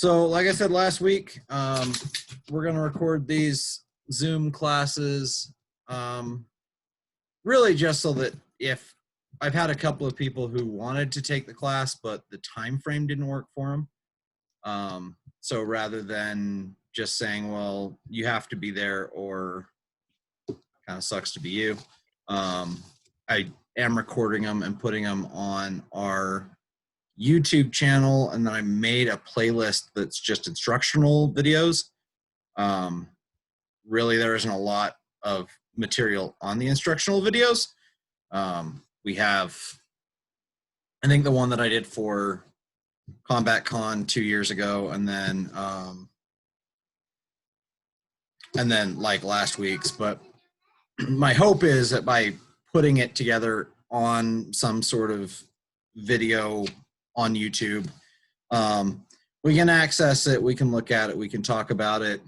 So like I said last week, we're going to record these Zoom classes really just so that if I've had a couple of people who wanted to take the class, but the time frame didn't work for them. So rather than just saying, well, you have to be there or kind of sucks to be you, I am recording them and putting them on our YouTube channel, and then I made a playlist that's just instructional videos. Really, there isn't a lot of material on the instructional videos. We have, I think the one that I did for Combat Con 2 years ago, and then like last week's. But my hope is that by putting it together on some sort of video on YouTube, we can access it, we can look at it, we can talk about it.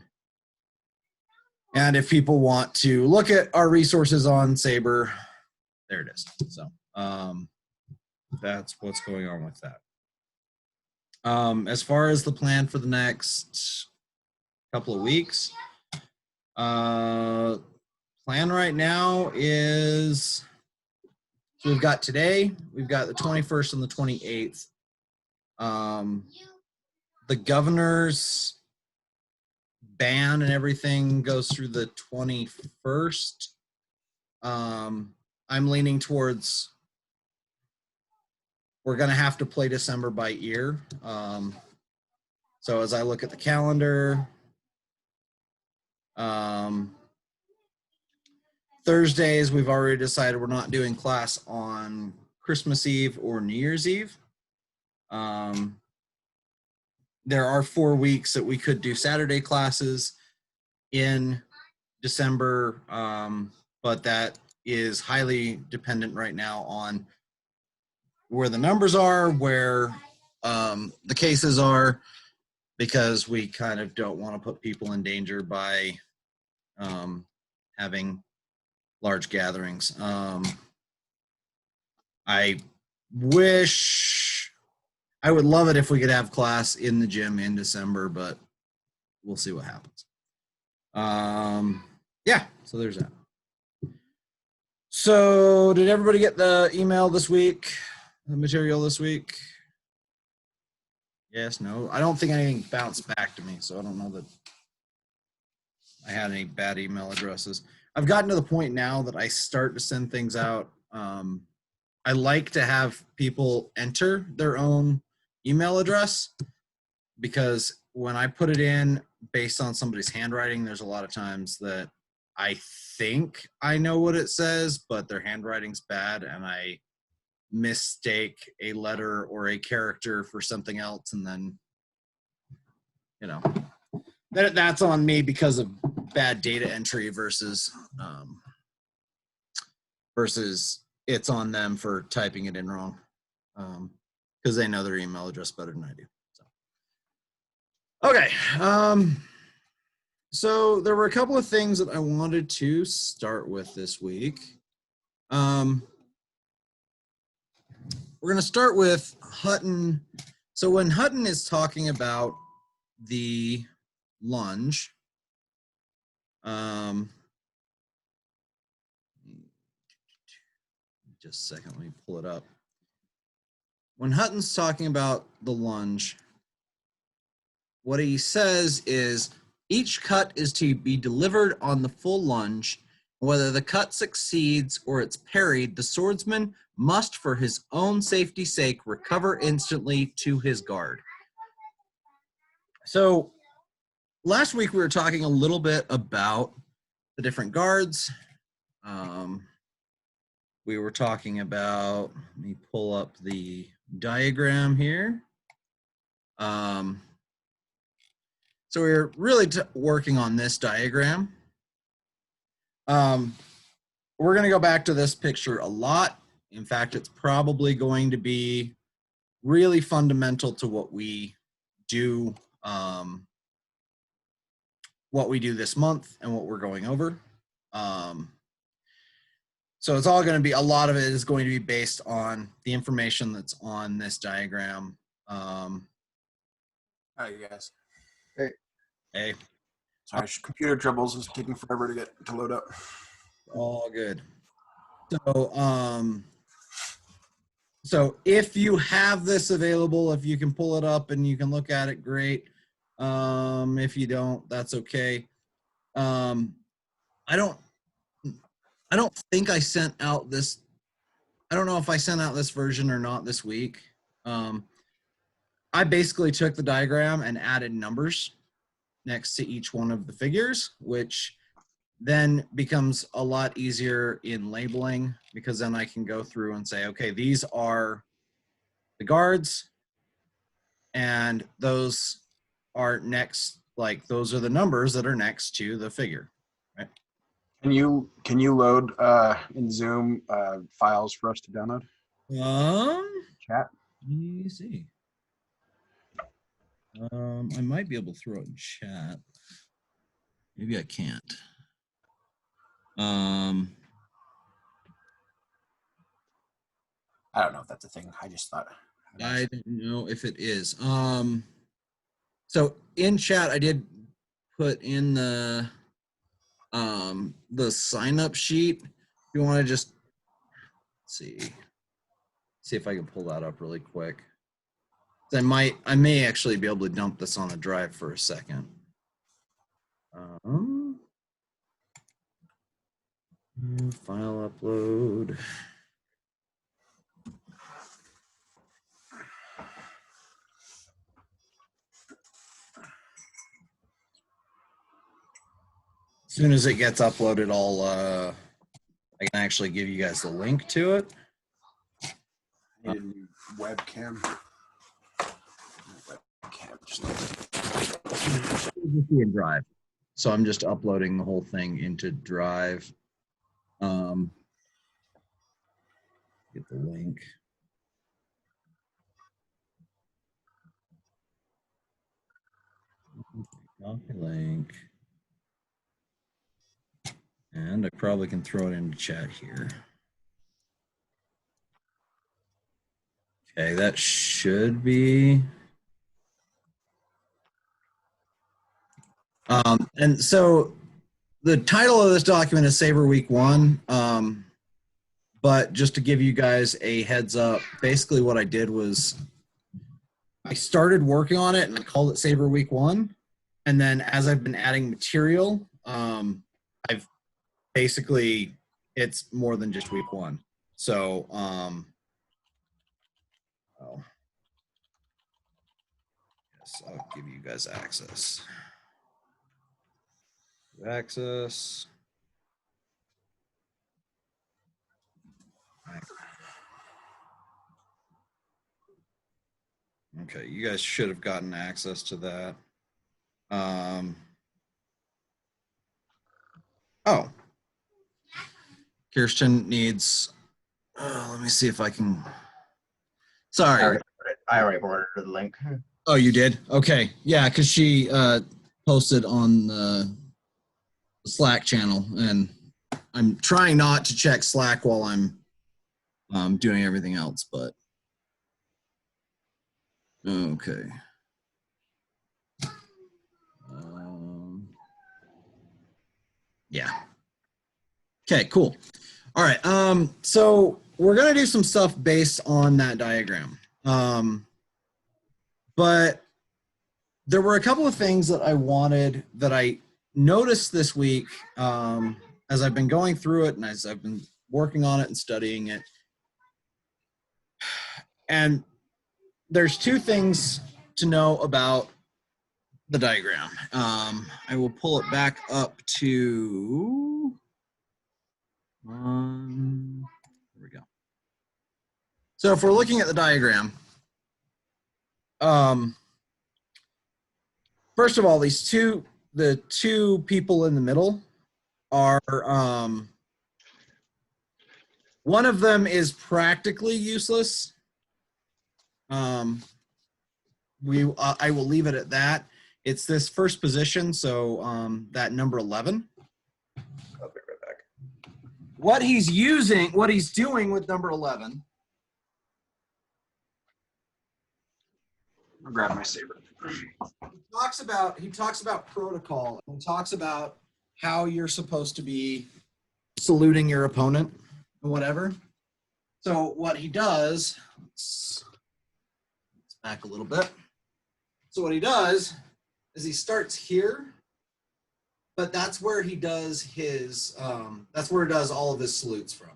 And if people want to look at our resources on Sabre, there it is. So that's what's going on with that. As far as the plan for the next couple of weeks, plan right now is, so we've got today, we've got the 21st and the 28th. The governor's ban and everything goes through the 21st. I'm leaning towards, we're going to have to play December by ear. So as I look at the calendar, Thursdays, we've already decided we're not doing class on Christmas Eve or New Year's Eve. There are 4 weeks that we could do Saturday classes in December, but that is highly dependent right now on where the numbers are, where the cases are, because we kind of don't want to put people in danger by having large gatherings. I would love it if we could have class in the gym in December, but we'll see what happens. Yeah, so there's that. So did everybody get the email this week, the material this week? Yes, no? I don't think anything bounced back to me, so I don't know that I had any bad email addresses. I've gotten to the point now that I start to send things out. I like to have people enter their own email address, because when I put it in based on somebody's handwriting, there's a lot of times that I think I know what it says, but their handwriting's bad and I mistake a letter or a character for something else, and then, you know, that's on me because of bad data entry versus it's on them for typing it in wrong, because they know their email address better than I do. So, okay. So there were a couple of things that I wanted to start with this week. We're going to start with Hutton. So when Hutton is talking about the lunge, just a second, let me pull it up. When Hutton's talking about the lunge, what he says is each cut is to be delivered on the full lunge. Whether the cut succeeds or it's parried, the swordsman must, for his own safety's sake, recover instantly to his guard. So last week we were talking a little bit about the different guards. We were talking about, let me pull up the diagram here. So we're really working on this diagram. We're going to go back to this picture a lot. In fact, it's probably going to be really fundamental to what we do this month and what we're going over. So it's all going to be, a lot of it is going to be based on the information that's on this diagram. Hi, you guys. Hey, Sorry, computer troubles. It's taking forever to get to load up. all good. So if you have this available, if you can pull it up and you can look at it, great. If you don't, that's okay. I don't think I sent out this. I don't know if I sent out this version or not this week. I basically took the diagram and added numbers next to each one of the figures, which then becomes a lot easier in labeling, because then I can go through and say, okay, these are the guards and those are next, like those are the numbers that are next to the figure, right? Can you load in Zoom files for us to download? Chat. Let me see. I might be able to throw it in chat. Maybe I can't. I don't know if that's a thing. I just thought. I don't know if it is. So in chat, I did put in the sign up sheet. If you want to just see if I can pull that up really quick. I may actually be able to dump this on the drive for a second. File upload. As soon as it gets uploaded, I can actually give you guys the link to it. I need a new webcam. Just be in Drive. So I'm just uploading the whole thing into Drive. Get the link. Copy link. And I probably can throw it into chat here. Okay, that should be. And so the title of this document is Sabre Week 1. But just to give you guys a heads up, basically what I did was I started working on it and I called it Sabre Week 1. And then as I've been adding material, I've basically, it's more than just week 1. So, yes, I'll give you guys access. Access. Okay, you guys should have gotten access to that. Oh, Kirsten needs, let me see if I can, sorry. I already ordered the link. Oh, you did? Okay. Yeah, because she posted on the Slack channel, and I'm trying not to check Slack while I'm doing everything else, but okay. Yeah. Okay, cool. All right. So we're gonna do some stuff based on that diagram. But there were a couple of things that I noticed this week as I've been going through it and as I've been working on it and studying it. And there's 2 things to know about the diagram. I will pull it back up to, here we go. So if we're looking at the diagram, first of all, the 2 people in the middle are, one of them is practically useless. I will leave it at that. It's this first position, so that number 11. I'll be right back. What he's doing with number 11. I'll grab my Sabre. he talks about protocol, and he talks about how you're supposed to be saluting your opponent and whatever. So what he does, let's back a little bit. So what he does is he starts here, but that's where he does his, that's where he does all of his salutes from.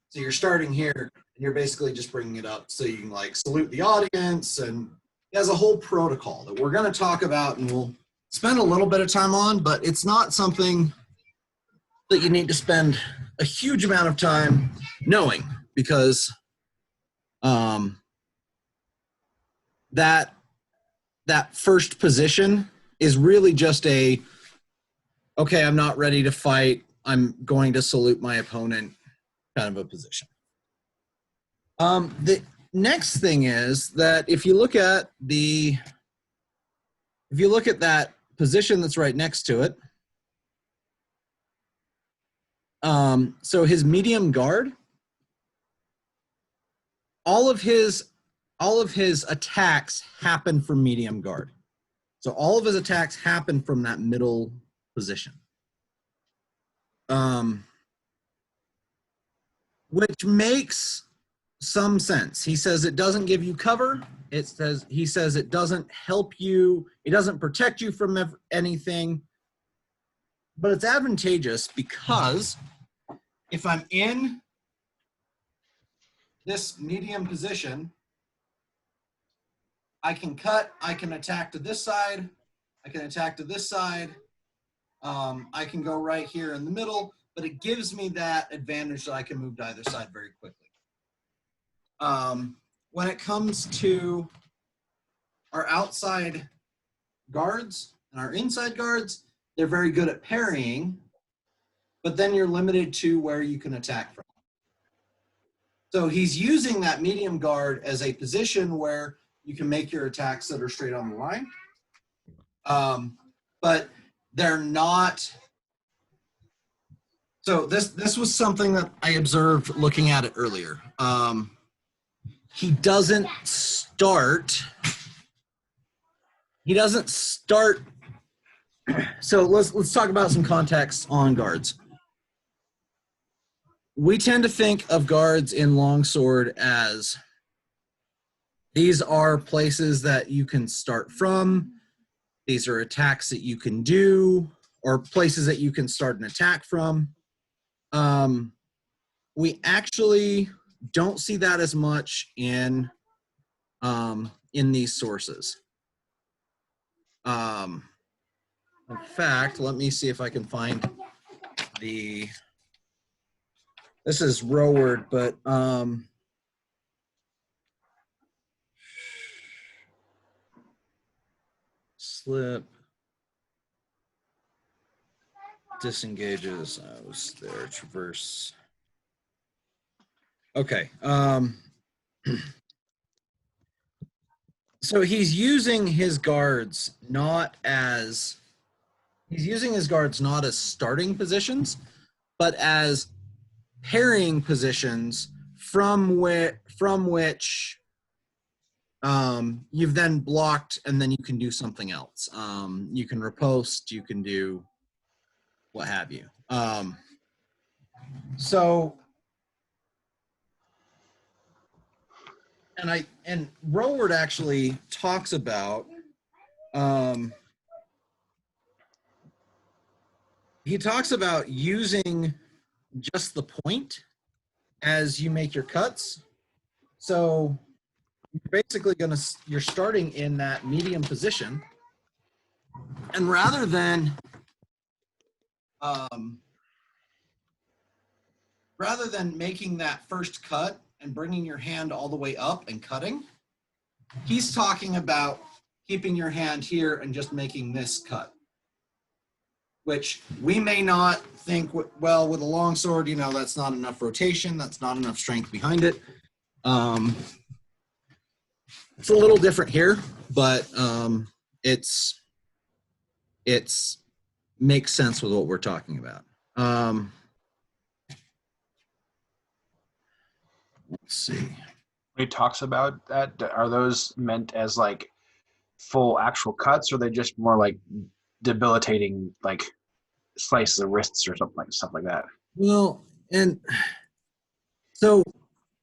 So you're starting here, and you're basically just bringing it up so you can like salute the audience, and he has a whole protocol that we're going to talk about and we'll spend a little bit of time on, but it's not something that you need to spend a huge amount of time knowing, because that first position is really just a, okay, I'm not ready to fight, I'm going to salute my opponent kind of a position. The next thing is that if you look at that position that's right next to it, so his medium guard, all of his attacks happen from medium guard. So all of his attacks happen from that middle position. Which makes some sense. He says it doesn't give you cover. He says it doesn't help you. It doesn't protect you from anything. But it's advantageous because if I'm in this medium position, I can cut, I can attack to this side, I can attack to this side, I can go right here in the middle, but it gives me that advantage that I can move to either side very quickly. When it comes to our outside guards and our inside guards, they're very good at parrying, but then you're limited to where you can attack from. So he's using that medium guard as a position where you can make your attacks that are straight on the line. But they're not. So this was something that I observed looking at it earlier. He doesn't start. So let's talk about some context on guards. We tend to think of guards in longsword as these are places that you can start from. These are attacks that you can do, or places that you can start an attack from. We actually don't see that as much in these sources. In fact, let me see if I can find the. This is rowward, but slip, disengages. I was there. Traverse. Okay. So he's using his guards not as starting positions, but as parrying positions from which you've then blocked, and then you can do something else. You can riposte, you can do what have you. So, and Roward actually talks about using just the point as you make your cuts. So you're basically you're starting in that medium position, and rather than making that first cut and bringing your hand all the way up and cutting, he's talking about keeping your hand here and just making this cut, which we may not think, well, with a longsword, that's not enough rotation, that's not enough strength behind it. It's a little different here, but it's makes sense with what we're talking about. Let's see. When he talks about that, are those meant as like full actual cuts, or are they just more like debilitating, like slices of wrists or something like stuff like that? Well, and so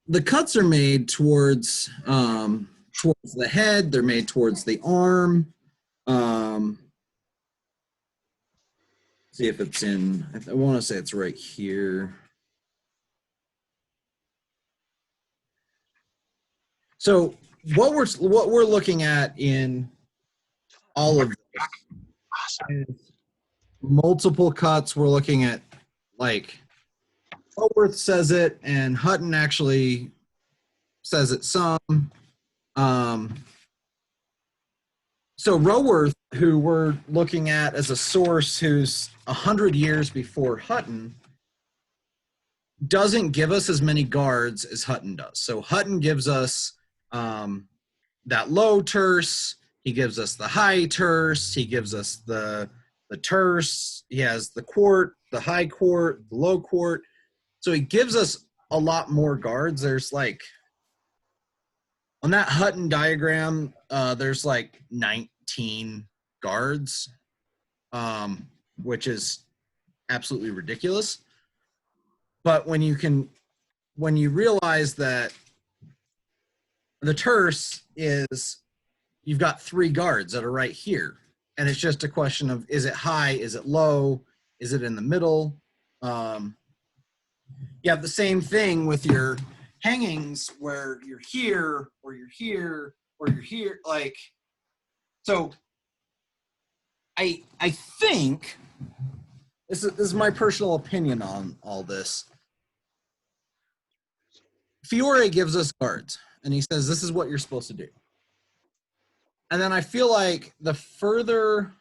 the cuts are made towards the head. They're made towards the arm. See if it's in. I want to say it's right here. So what we're looking at in all of this is multiple cuts. We're looking at, like, Howarth says it, and Hutton actually says it some. So Roworth, who we're looking at as a source who's 100 years before Hutton, doesn't give us as many guards as Hutton does. So Hutton gives us that low terse. He gives us the high terse. He gives us the terse. He has the quart, the high quart, the low quart. So he gives us a lot more guards. There's like, on that Hutton diagram, there's like 19 guards, which is absolutely ridiculous. But when you realize that the terse is, you've got 3 guards that are right here, and it's just a question of, is it high, is it low, is it in the middle? You have the same thing with your hangings, where you're here, or you're here, or you're here. Like, so I think this is my personal opinion on all this. Fiore gives us guards, and he says this is what you're supposed to do. And then I feel like the further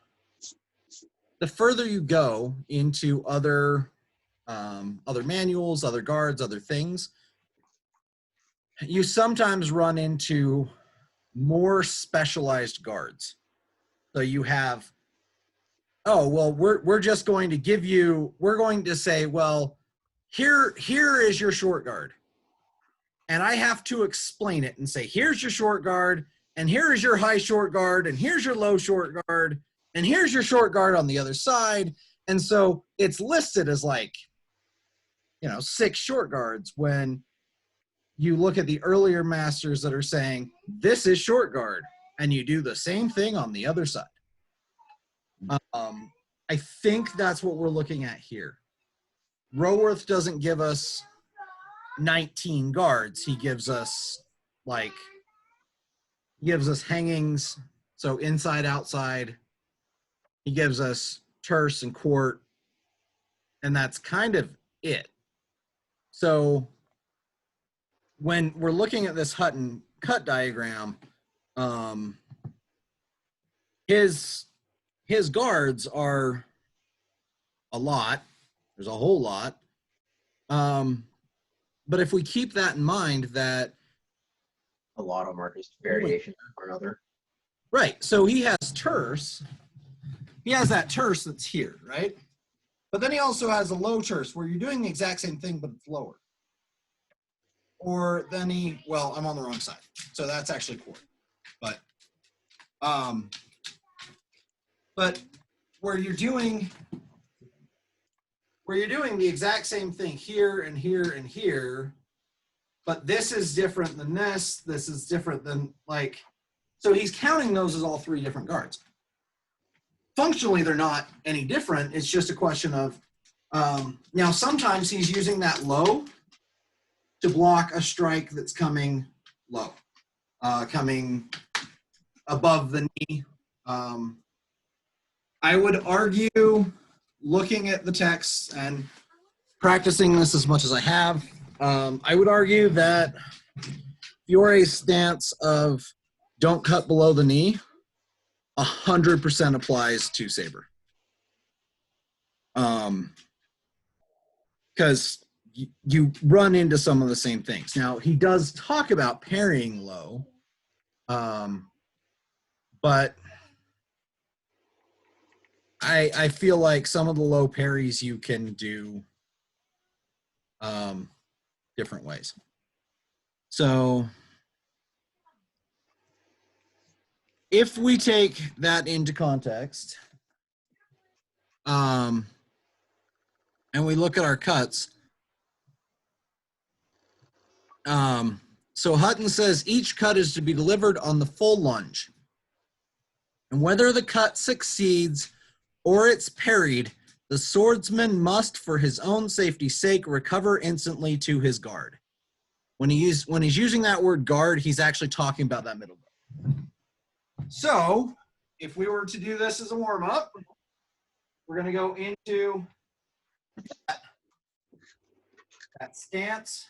you go into other manuals, other guards, other things, you sometimes run into more specialized guards. So you have, oh, well, we're just going to give you, we're going to say, well, here is your short guard. And I have to explain it and say, here's your short guard, and here is your high short guard, and here's your low short guard, and here's your short guard on the other side. And so it's listed as like, 6 short guards, when you look at the earlier masters that are saying, this is short guard, and you do the same thing on the other side. I think that's what we're looking at here. Roworth doesn't give us 19 guards. He gives us hangings, so inside, outside. He gives us terse and quart, and that's kind of it. So when we're looking at this Hutton cut diagram, his guards are a lot. There's a whole lot. But if we keep that in mind, that A lot of them are just variations of another. right, so he has terse. He has that terse that's here, right? But then he also has a low terse where you're doing the exact same thing, but it's lower. Or then I'm on the wrong side. So that's actually quart. But where you're doing the exact same thing here and here and here, but this is different than this is different than, like, so he's counting those as all 3 different guards. Functionally, they're not any different. It's just a question of, now sometimes he's using that low to block a strike that's coming low, coming above the knee. I would argue, looking at the text and practicing this as much as I have, I would argue that Fiore's stance of don't cut below the knee 100% applies to Sabre. Because you run into some of the same things. Now, he does talk about parrying low, but I feel like some of the low parries you can do different ways. So if we take that into context, and we look at our cuts, so Hutton says each cut is to be delivered on the full lunge. And whether the cut succeeds or it's parried, the swordsman must, for his own safety's sake, recover instantly to his guard. When he's using that word guard, he's actually talking about that middle guard. So, if we were to do this as a warm-up, we're going to go into that stance.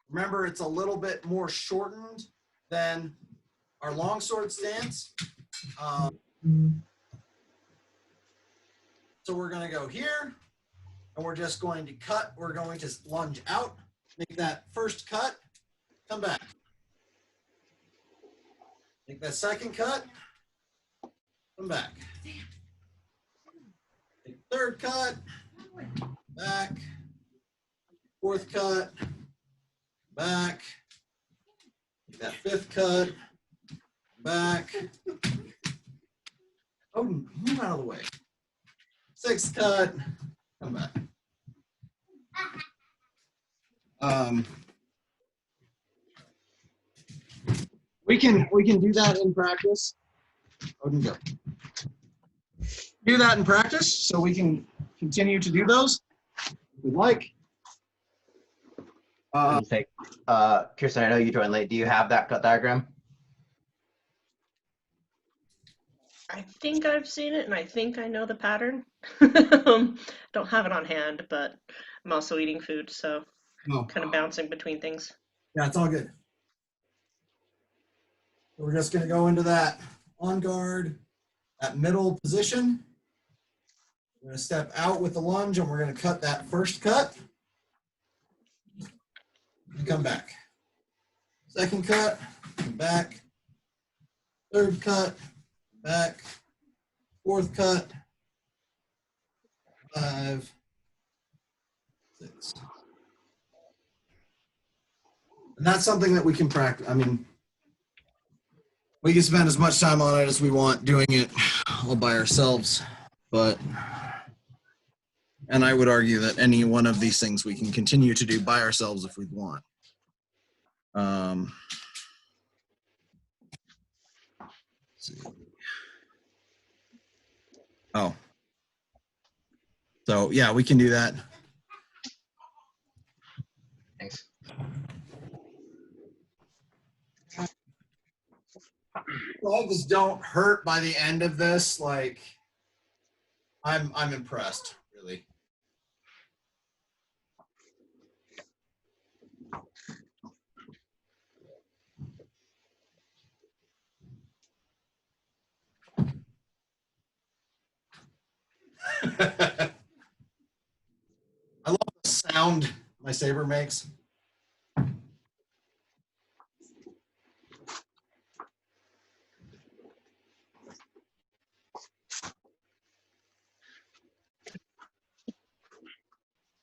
Remember, it's a little bit more shortened than our longsword stance. So we're going to go here, and we're just going to cut. We're going to lunge out, make that first cut, come back. Make that second cut, come back. Take the third cut, back. Fourth cut, back. Take that fifth cut, back. Oh, move out of the way. Sixth cut, come back. We can do that in practice. Odin, go. Do that in practice, so we can continue to do those if we'd like. Kirsten, I know you joined late. Do you have that cut diagram? I think I've seen it, and I think I know the pattern. Don't have it on hand, but I'm also eating food, so kind of bouncing between things. Yeah, it's all good. We're just going to go into that on guard, that middle position. We're going to step out with the lunge, and we're going to cut that first cut and come back. Second cut, come back. Third cut, back. Fourth cut, 5, 6. And that's something that we can practice. I mean, we can spend as much time on it as we want doing it all by ourselves, and I would argue that any one of these things we can continue to do by ourselves if we want. Let's see. Oh. So yeah, we can do that. Thanks. Legs don't hurt by the end of this. Like, I'm impressed, really. I love the sound my saber makes.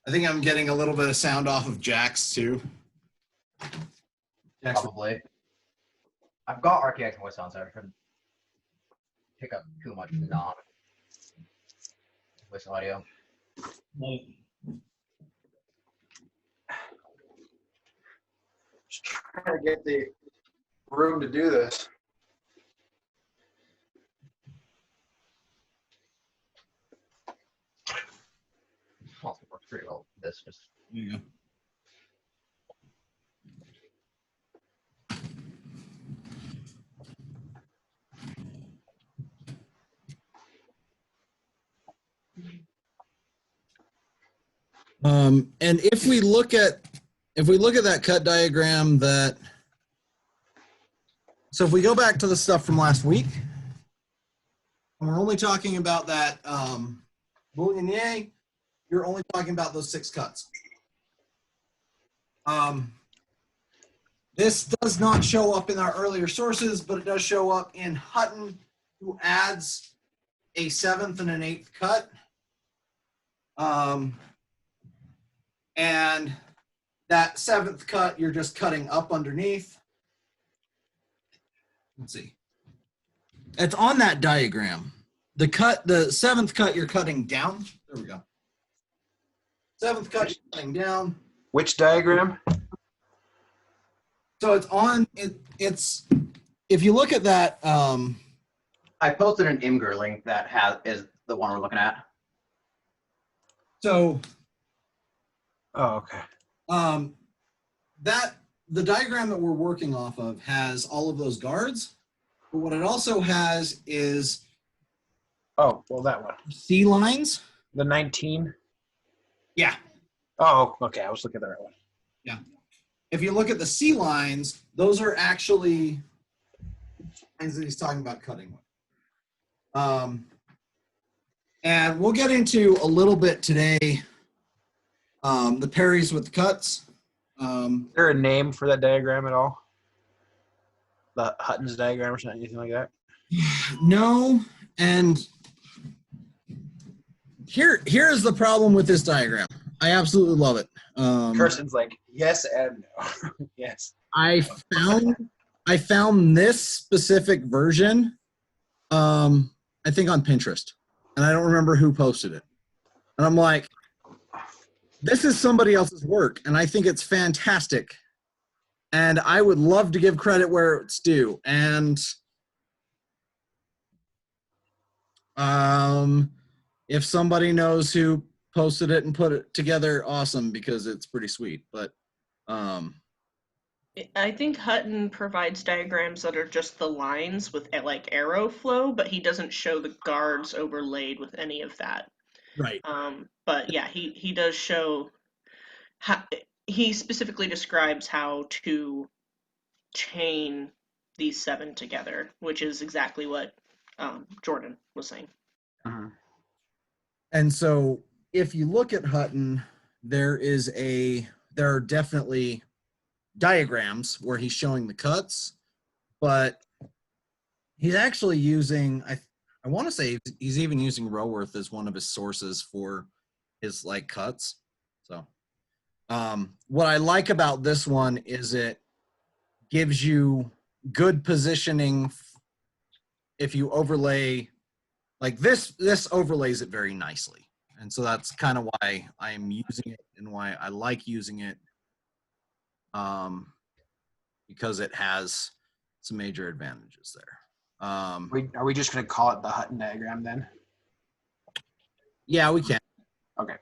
I think I'm getting a little bit of sound off of Jack's too. Jack's Probably. I've got RTX voice on, so I shouldn't pick up too much non voice audio. Just trying to get the room to do this. Well, it works pretty well. This just Yeah. And if we look at that cut diagram so if we go back to the stuff from last week, and we're only talking about that bouillonniere, you're only talking about those 6 cuts. This does not show up in our earlier sources, but it does show up in Hutton, who adds a 7th and an 8th cut. And that 7th cut, you're just cutting up underneath. Let's see. It's on that diagram. The seventh cut you're cutting down. There we go. Seventh cut you're cutting down. Which diagram? So it's on. It's if you look at that. I posted an Imgur link that is the one we're looking at. So. Oh, okay. That the diagram that we're working off of has all of those guards, but what it also has is Oh, well, that one. C lines. The 19? Yeah. Oh, okay. I was looking at the right one. Yeah. If you look at the C lines, those are actually lines that he's talking about cutting with. And we'll get into a little bit today the parries with the cuts. Is there a name for that diagram at all? The Hutton's diagram or something, anything like that? No, and here's the problem with this diagram. I absolutely love it. Kirsten's like, yes and no. Yes. I found this specific version, I think on Pinterest, and I don't remember who posted it. And I'm like, this is somebody else's work, and I think it's fantastic. And I would love to give credit where it's due. And if somebody knows who posted it and put it together, awesome, because it's pretty sweet. But I think Hutton provides diagrams that are just the lines with like arrow flow, but he doesn't show the guards overlaid with any of that. right. But yeah, he does show how he specifically describes how to chain these 7 together, which is exactly what Jordan was saying. Uh-huh. And so if you look at Hutton, there are definitely diagrams where he's showing the cuts, but he's actually using, I want to say he's even using Roworth as one of his sources for his like cuts. So what I like about this one is it gives you good positioning. If you overlay like this overlays it very nicely. And so that's kind of why I'm using it and why I like using it. Because it has some major advantages there. Are we just going to call it the Hutton diagram then? Yeah, we can. Okay.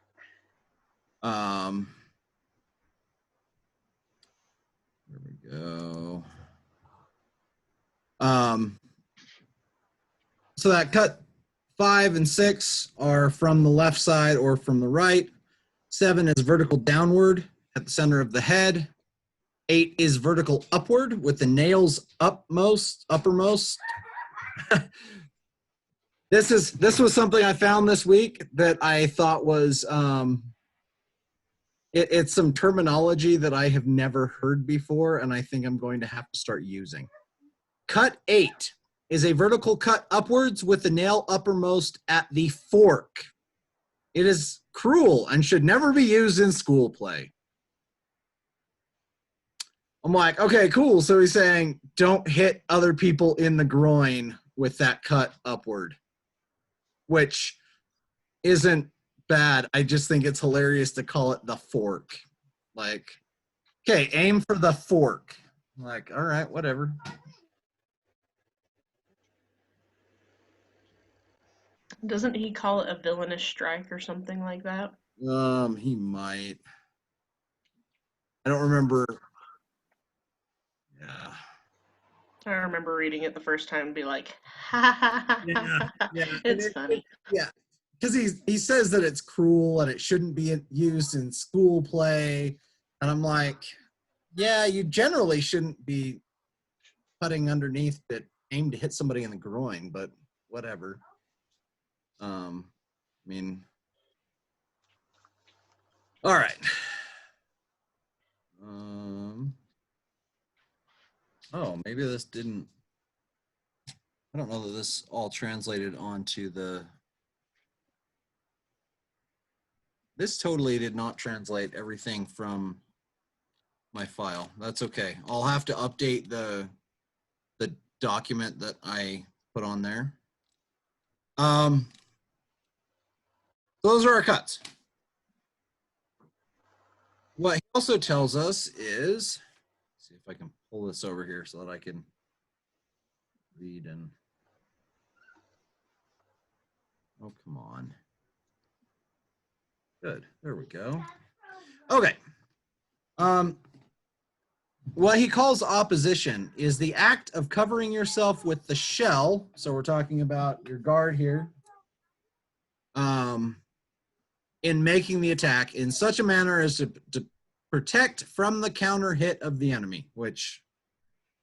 There we go. So that cut 5 and 6 are from the left side or from the right. 7 is vertical downward at the center of the head. 8 is vertical upward with the nails uppermost. This was something I found this week that I thought was it's some terminology that I have never heard before, and I think I'm going to have to start using. Cut 8 is a vertical cut upwards with the nail uppermost at the fork. It is cruel and should never be used in school play. I'm like, okay, cool. So he's saying don't hit other people in the groin with that cut upward, which isn't bad. I just think it's hilarious to call it the fork. Like, okay, aim for the fork. I'm like, all right, whatever. Doesn't he call it a villainous strike or something like that? He might. I don't remember. Yeah. I remember reading it the first time and be like, ha ha ha ha. Yeah. It's funny. Yeah. Because he says that it's cruel and it shouldn't be used in school play. And I'm like, yeah, you generally shouldn't be cutting underneath that aim to hit somebody in the groin, but whatever. I mean, all right. Oh, maybe this didn't. I don't know that this all translated onto the. This totally did not translate everything from my file. That's okay. I'll have to update the document that I put on there. Those are our cuts. What he also tells us is, see if I can pull this over here so that I can read and, oh, come on. Good, there we go. Okay. What he calls opposition is the act of covering yourself with the shell. So we're talking about your guard here. In making the attack in such a manner as to protect from the counter hit of the enemy, which,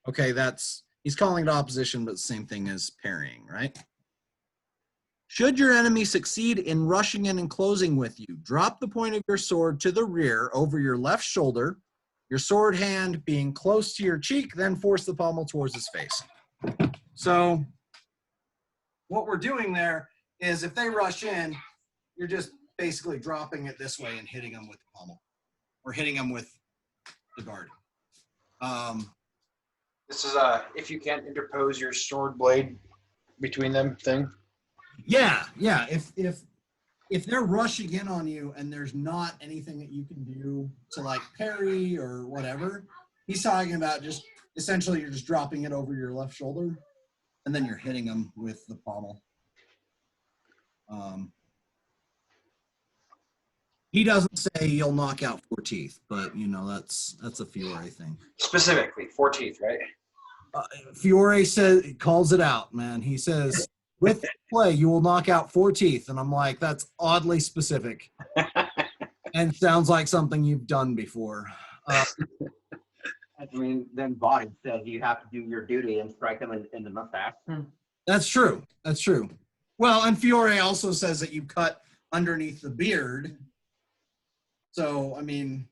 okay, he's calling it opposition, but the same thing as parrying, right? Should your enemy succeed in rushing in and closing with you, drop the point of your sword to the rear over your left shoulder, your sword hand being close to your cheek, then force the pommel towards his face. So what we're doing there is if they rush in, you're just basically dropping it this way and hitting them with the pommel or hitting them with the guard. This is if you can't interpose your sword blade between them thing. Yeah. If they're rushing in on you and there's not anything that you can do to like parry or whatever, he's talking about just essentially you're just dropping it over your left shoulder and then you're hitting them with the pommel. He doesn't say you'll knock out 4 teeth, but that's a Fiore thing. Specifically, 4 teeth, right? Fiore calls it out, man. He says, with play, you will knock out 4 teeth. And I'm like, that's oddly specific. And sounds like something you've done before. I mean, then body says you have to do your duty and strike them in the mustache. That's true. That's true. Well, and Fiore also says that you cut underneath the beard. So, I mean.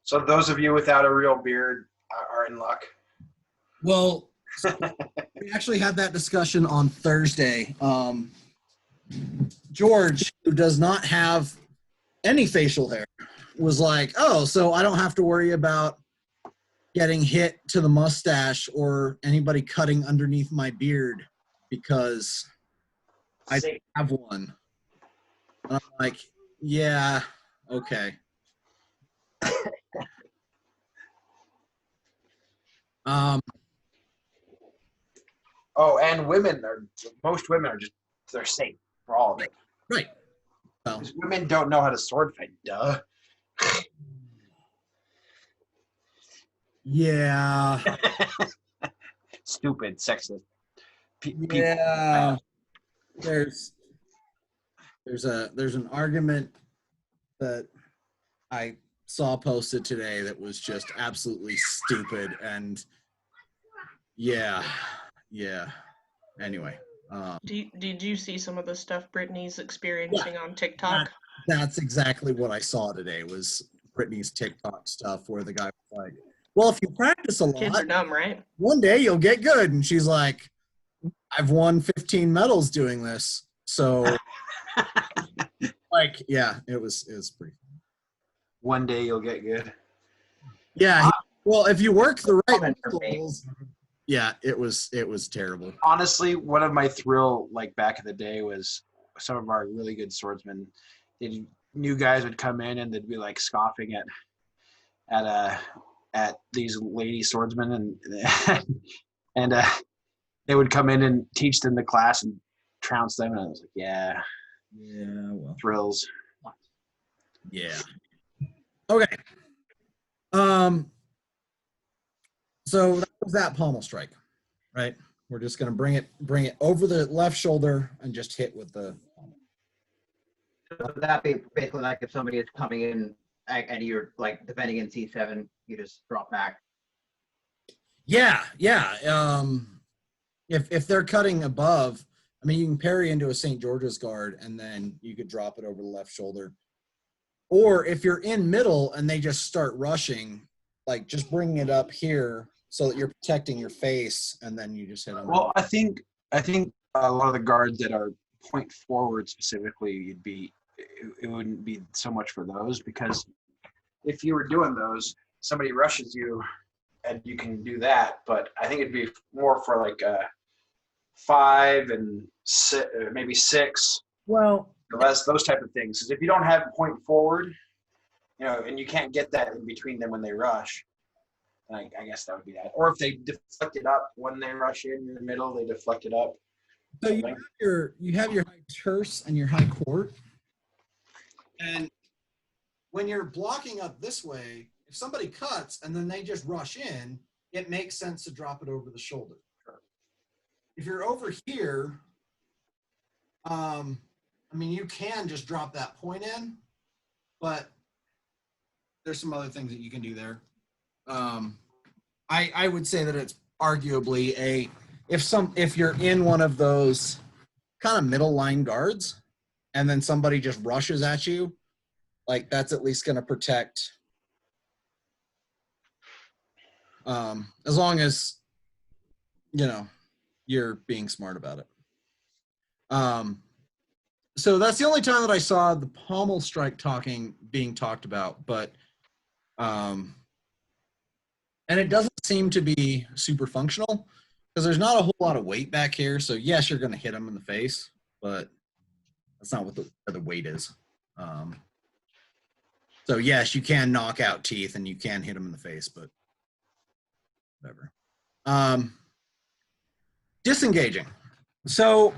So those of you without a real beard are in luck. Well, we actually had that discussion on Thursday. George, who does not have any facial hair, was like, oh, so I don't have to worry about getting hit to the mustache or anybody cutting underneath my beard because I have one. And I'm like, yeah, okay. Oh, and most women are they're safe for all of it. Right. Well, Because women don't know how to sword fight, duh. yeah. Stupid, sexist. Yeah. There's an argument that I saw posted today that was just absolutely stupid, and yeah. Anyway, Did you see some of the stuff Brittany's experiencing on TikTok? That's exactly what I saw today. Was Brittany's TikTok stuff where the guy was like, "Well, if you practice a lot, Kids are dumb, right? one day you'll get good," and she's like, "I've won 15 medals doing this." So, like, yeah, it was pretty fun. One day you'll get good. Yeah. Well, if you work the right muscles, yeah, it was terrible. Honestly, one of my thrill, like back in the day, was some of our really good swordsmen. New guys would come in and they'd be like scoffing at these lady swordsmen, and they would come in and teach them the class and trounce them, and I was like, yeah, well, thrills. Yeah. Okay. So that was that pommel strike, right? We're just gonna bring it over the left shoulder and just hit with the pommel. So would that be basically like if somebody is coming in and you're like defending in C7, you just drop back? Yeah. If they're cutting above, I mean, you can parry into a St. George's guard and then you could drop it over the left shoulder. Or if you're in middle and they just start rushing, like just bringing it up here so that you're protecting your face, and then you just hit them. Well, I think a lot of the guards that are point forward specifically, it wouldn't be so much for those, because if you were doing those, somebody rushes you and you can do that. But I think it'd be more for like 5 and 6, maybe 6. Well, Those type of things. Because if you don't have point forward, and you can't get that in between them when they rush, then I guess that would be that. Or if they deflect it up when they rush in the middle, they deflect it up. so you have your high terse and your high court, and when you're blocking up this way, if somebody cuts and then they just rush in, it makes sense to drop it over the shoulder. If you're over here, I mean, you can just drop that point in, but there's some other things that you can do there. I would say that it's arguably if you're in one of those kind of middle line guards and then somebody just rushes at you, like that's at least going to protect, as long as you're being smart about it. So that's the only time that I saw the pommel strike being talked about, but and it doesn't seem to be super functional because there's not a whole lot of weight back here. So yes, you're going to hit them in the face, but that's not what the weight is. So yes, you can knock out teeth and you can hit them in the face, but whatever. Disengaging. So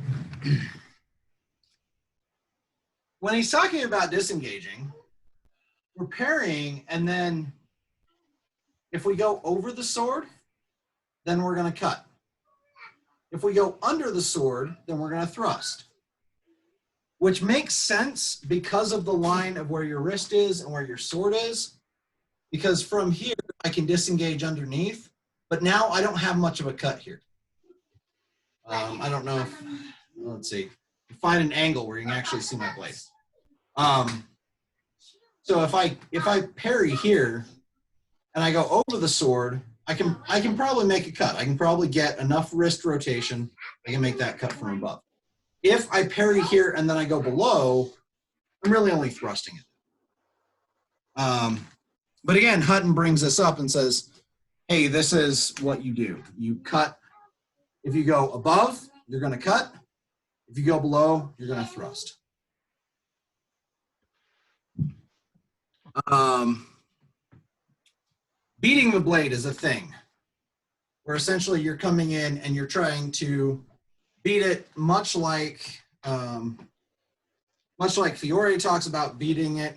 when he's talking about disengaging, we're parrying, and then if we go over the sword, then we're going to cut. If we go under the sword, then we're going to thrust, which makes sense because of the line of where your wrist is and where your sword is, because from here I can disengage underneath, but now I don't have much of a cut here. I don't know if, let's see, find an angle where you can actually see my blade. So if I parry here and I go over the sword, I can probably make a cut. I can probably get enough wrist rotation. I can make that cut from above. If I parry here and then I go below, I'm really only thrusting it. But again, Hutton brings this up and says, hey, this is what you do. You cut. If you go above, you're going to cut. If you go below, you're going to thrust. Beating the blade is a thing where essentially you're coming in and you're trying to beat it much like Fiore talks about beating it,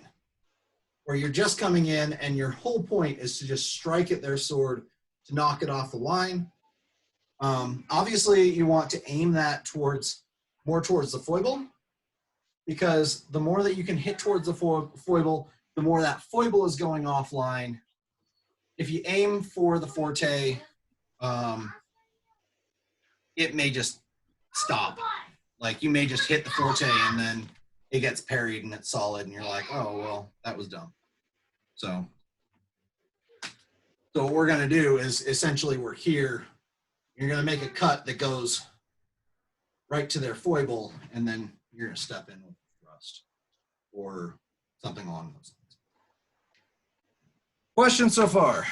where you're just coming in and your whole point is to just strike at their sword to knock it off the line. Obviously, you want to aim that more towards the foible, because the more that you can hit towards the foible, the more that foible is going offline. If you aim for the forte, it may just stop. Like you may just hit the forte and then it gets parried and it's solid and you're like, oh, well, that was dumb. So what we're going to do is essentially we're here. You're going to make a cut that goes right to their foible, and then you're going to step in with thrust or something along those lines. Questions so far?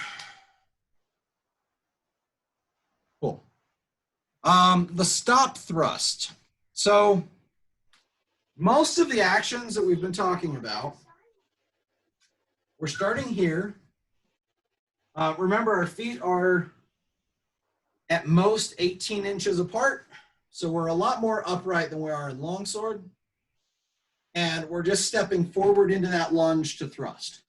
Cool. The stop thrust. So most of the actions that we've been talking about, we're starting here. Remember, our feet are at most 18 inches apart. So we're a lot more upright than we are in longsword. And we're just stepping forward into that lunge to thrust.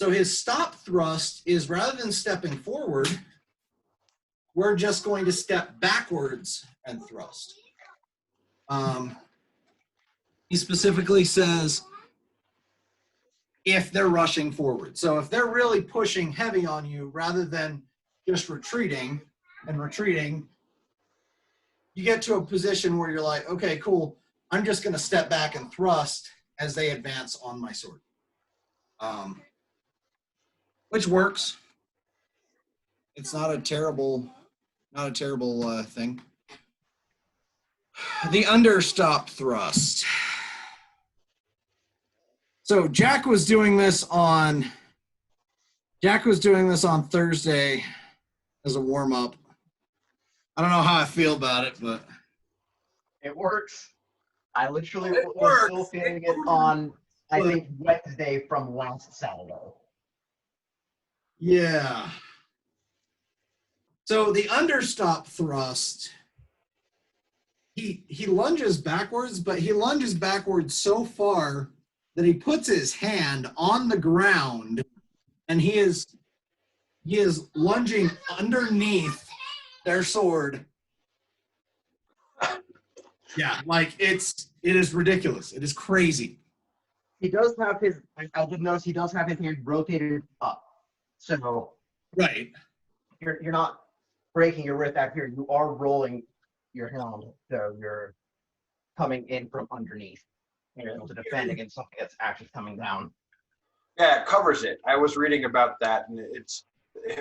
So his stop thrust is, rather than stepping forward, we're just going to step backwards and thrust. He specifically says if they're rushing forward. So if they're really pushing heavy on you, rather than just retreating, you get to a position where you're like, okay, cool, I'm just going to step back and thrust as they advance on my sword. Which works. It's not a terrible thing. The understop thrust. So Jack was doing this on Thursday as a warm-up. I don't know how I feel about it, but It works. I literally It was still works. feeling it on, I think, Wednesday from last Saturday. yeah. So the understop thrust, he lunges backwards, but he lunges backwards so far that he puts his hand on the ground, and he is lunging underneath their sword. Yeah, like it is ridiculous. It is crazy. He does have his, I did notice he does have his hand rotated up. So Right. you're not breaking your wrist out here. You are rolling your hand. So you're coming in from underneath. And you're able to defend against something that's actually coming down. Yeah, it covers it. I was reading about that, and it's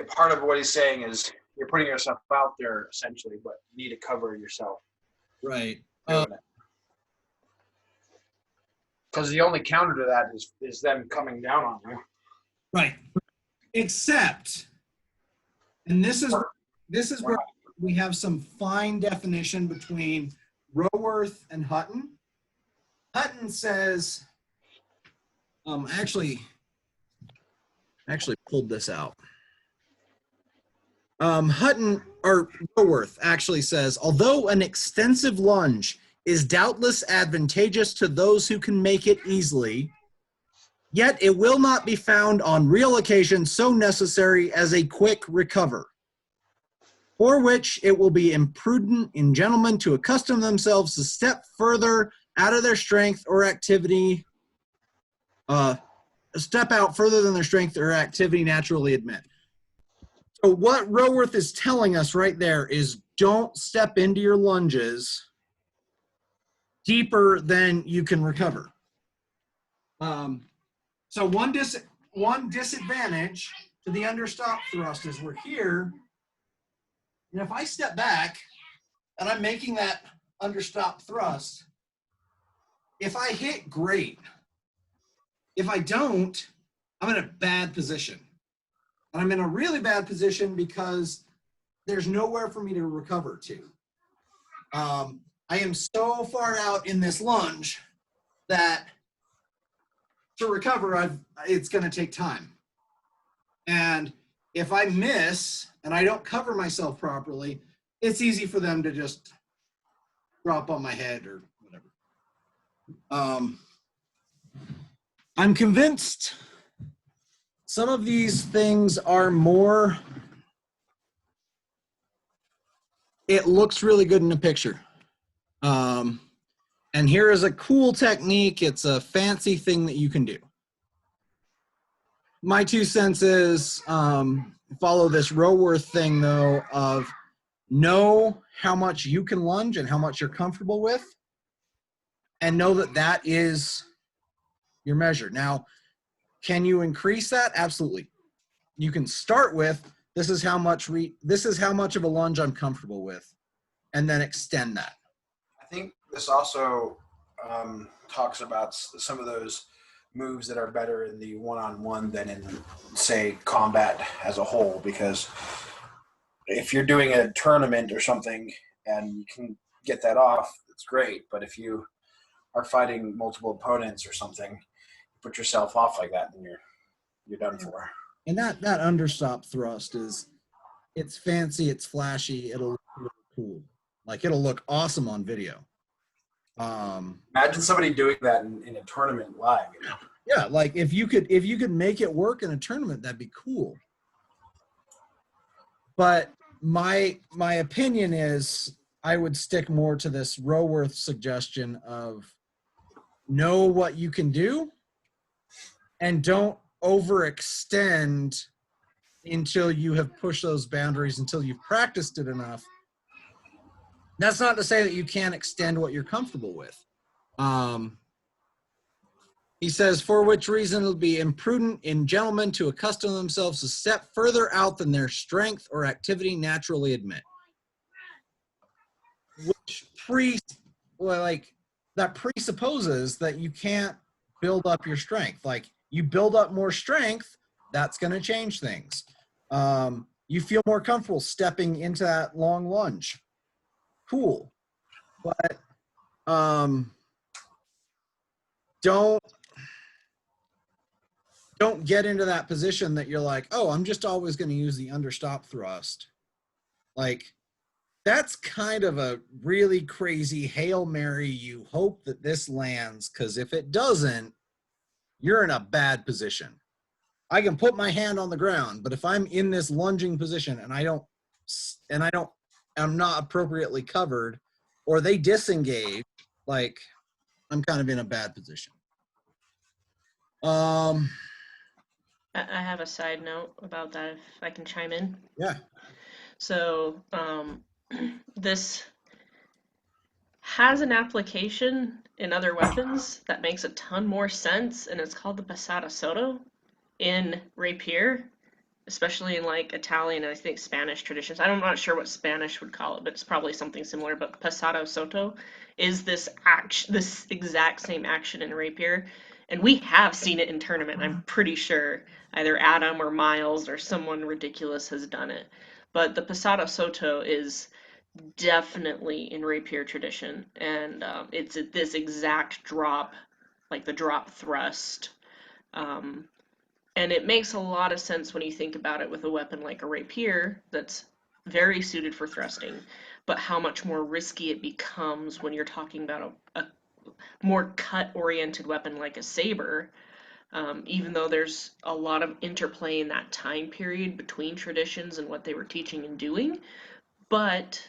part of what he's saying is you're putting yourself out there essentially, but you need to cover yourself. Right. Because the only counter to that is them coming down on you. Right. Except, and this is where we have some fine definition between Roworth and Hutton. Hutton says, actually pulled this out. Hutton or Roworth actually says, although an extensive lunge is doubtless advantageous to those who can make it easily, yet it will not be found on real occasions so necessary as a quick recover, for which it will be imprudent in gentlemen to accustom themselves to step further out of their strength or activity, step out further than their strength or activity naturally admit. So what Roworth is telling us right there is don't step into your lunges deeper than you can recover. So one disadvantage to the understop thrust is we're here, and if I step back and I'm making that understop thrust, if I hit, great. If I don't, I'm in a bad position. And I'm in a really bad position because there's nowhere for me to recover to. I am so far out in this lunge that to recover, it's going to take time. And if I miss and I don't cover myself properly, it's easy for them to just drop on my head or whatever. I'm convinced some of these things are more, it looks really good in a picture. And here is a cool technique. It's a fancy thing that you can do. My 2 cents is follow this Roworth thing, though, of know how much you can lunge and how much you're comfortable with, and know that that is your measure. Now, can you increase that? Absolutely. You can start with, this is how much of a lunge I'm comfortable with, and then extend that. I think this also talks about some of those moves that are better in the one-on-one than in, say, combat as a whole, because if you're doing a tournament or something and you can get that off, it's great. But if you are fighting multiple opponents or something, you put yourself off like that, then you're done for. And that understop thrust it's fancy, it's flashy, it'll look really cool. Like it'll look awesome on video. Imagine somebody doing that in a tournament live. You know? Yeah, like if you could make it work in a tournament, that'd be cool. But my opinion is I would stick more to this Roworth suggestion of know what you can do and don't overextend until you have pushed those boundaries, until you've practiced it enough. That's not to say that you can't extend what you're comfortable with. He says, for which reason it'll be imprudent in gentlemen to accustom themselves to step further out than their strength or activity naturally admit. Which that presupposes that you can't build up your strength. Like you build up more strength, that's going to change things. you feel more comfortable stepping into that long lunge. Cool. But don't get into that position that you're like, oh, I'm just always going to use the understop thrust. Like, that's kind of a really crazy Hail Mary. You hope that this lands, because if it doesn't, you're in a bad position. I can put my hand on the ground, but if I'm in this lunging position and I'm not appropriately covered, or they disengage, like, I'm kind of in a bad position. I have a side note about that, if I can chime in. Yeah. So this has an application in other weapons that makes a ton more sense, and it's called the passata sotto in rapier, especially in like Italian and I think Spanish traditions. I'm not sure what Spanish would call it, but it's probably something similar. But passata sotto is this exact same action in rapier, and we have seen it in tournament. I'm pretty sure either Adam or Miles or someone ridiculous has done it. But the passata sotto is definitely in rapier tradition, and it's this exact drop, like the drop thrust. Um, and it makes a lot of sense when you think about it with a weapon like a rapier that's very suited for thrusting, but how much more risky it becomes when you're talking about a more cut-oriented weapon like a saber, even though there's a lot of interplay in that time period between traditions and what they were teaching and doing. But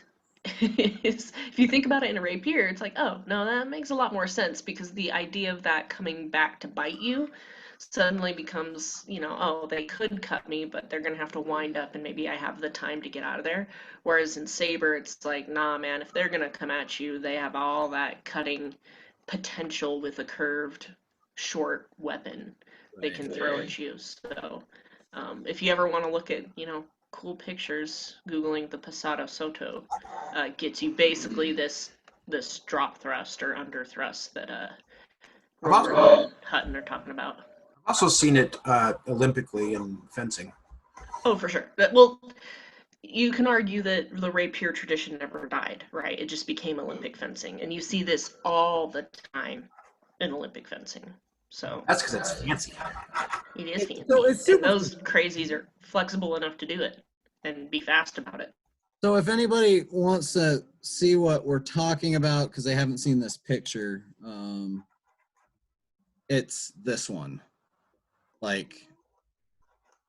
if you think about it in a rapier, it's like, oh, no, that makes a lot more sense, because the idea of that coming back to bite you suddenly becomes, oh, they could cut me, but they're going to have to wind up and maybe I have the time to get out of there. Whereas in Sabre, it's like, nah, man, if they're going to come at you, they have all that cutting potential with a curved, short weapon they can throw at you. So if you ever want to look at, cool pictures, Googling the Passata Soto gets you basically this drop thrust or under thrust that Romer and Hutton are talking about. I've also seen it Olympically in fencing. Oh, for sure. Well, you can argue that the rapier tradition never died, right? It just became Olympic fencing, and you see this all the time in Olympic fencing. So That's because it's fancy. it is fancy. So it's super and those crazies are flexible enough to do it and be fast about it. So if anybody wants to see what we're talking about, because they haven't seen this picture, it's this one. Like,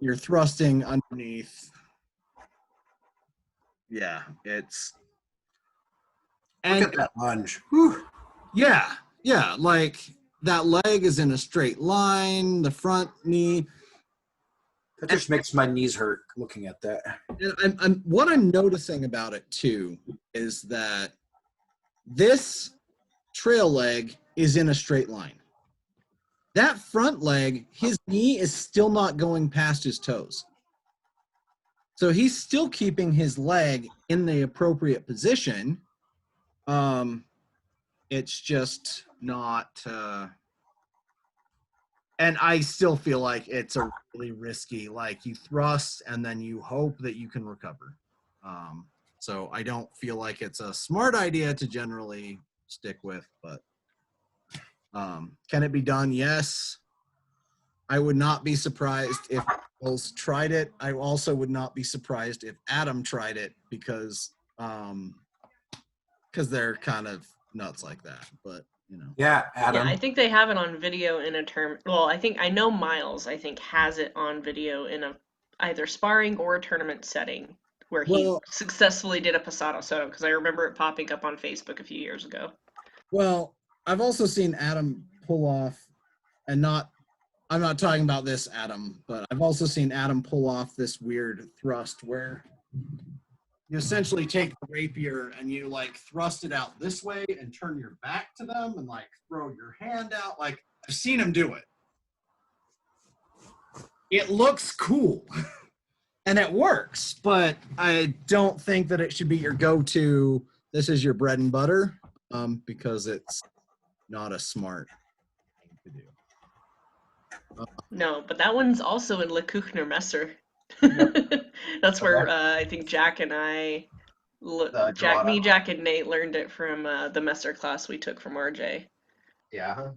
you're thrusting underneath. Yeah, it's. Look at that lunge. Whew. Yeah, like that leg is in a straight line, the front knee. That just makes my knees hurt looking at that. And what I'm noticing about it too is that this trail leg is in a straight line. That front leg, his knee is still not going past his toes. So he's still keeping his leg in the appropriate position. It's just not, and I still feel like it's a really risky, like, you thrust and then you hope that you can recover. So I don't feel like it's a smart idea to generally stick with, but can it be done? Yes. I would not be surprised if Mills tried it. I also would not be surprised if Adam tried it, because they're kind of nuts like that. But Yeah, Adam. Yeah, I think they have it on video in a term. Well, I know Miles, has it on video in a either sparring or a tournament setting where he successfully did a Passata Soto, because I remember it popping up on Facebook a few years ago. Well, I've also seen Adam pull off, and I'm not talking about this Adam, but I've also seen Adam pull off this weird thrust where you essentially take the rapier and you like thrust it out this way and turn your back to them and like throw your hand out. Like, I've seen him do it. It looks cool and it works, but I don't think that it should be your go-to. This is your bread and butter, because it's not a smart thing to do. No, but that one's also in Le Kuchner Messer. That's where Okay. I think Jack and I, The Jack, me, Dorado. Jack, and Nate learned it from the Messer class we took from RJ. Yeah.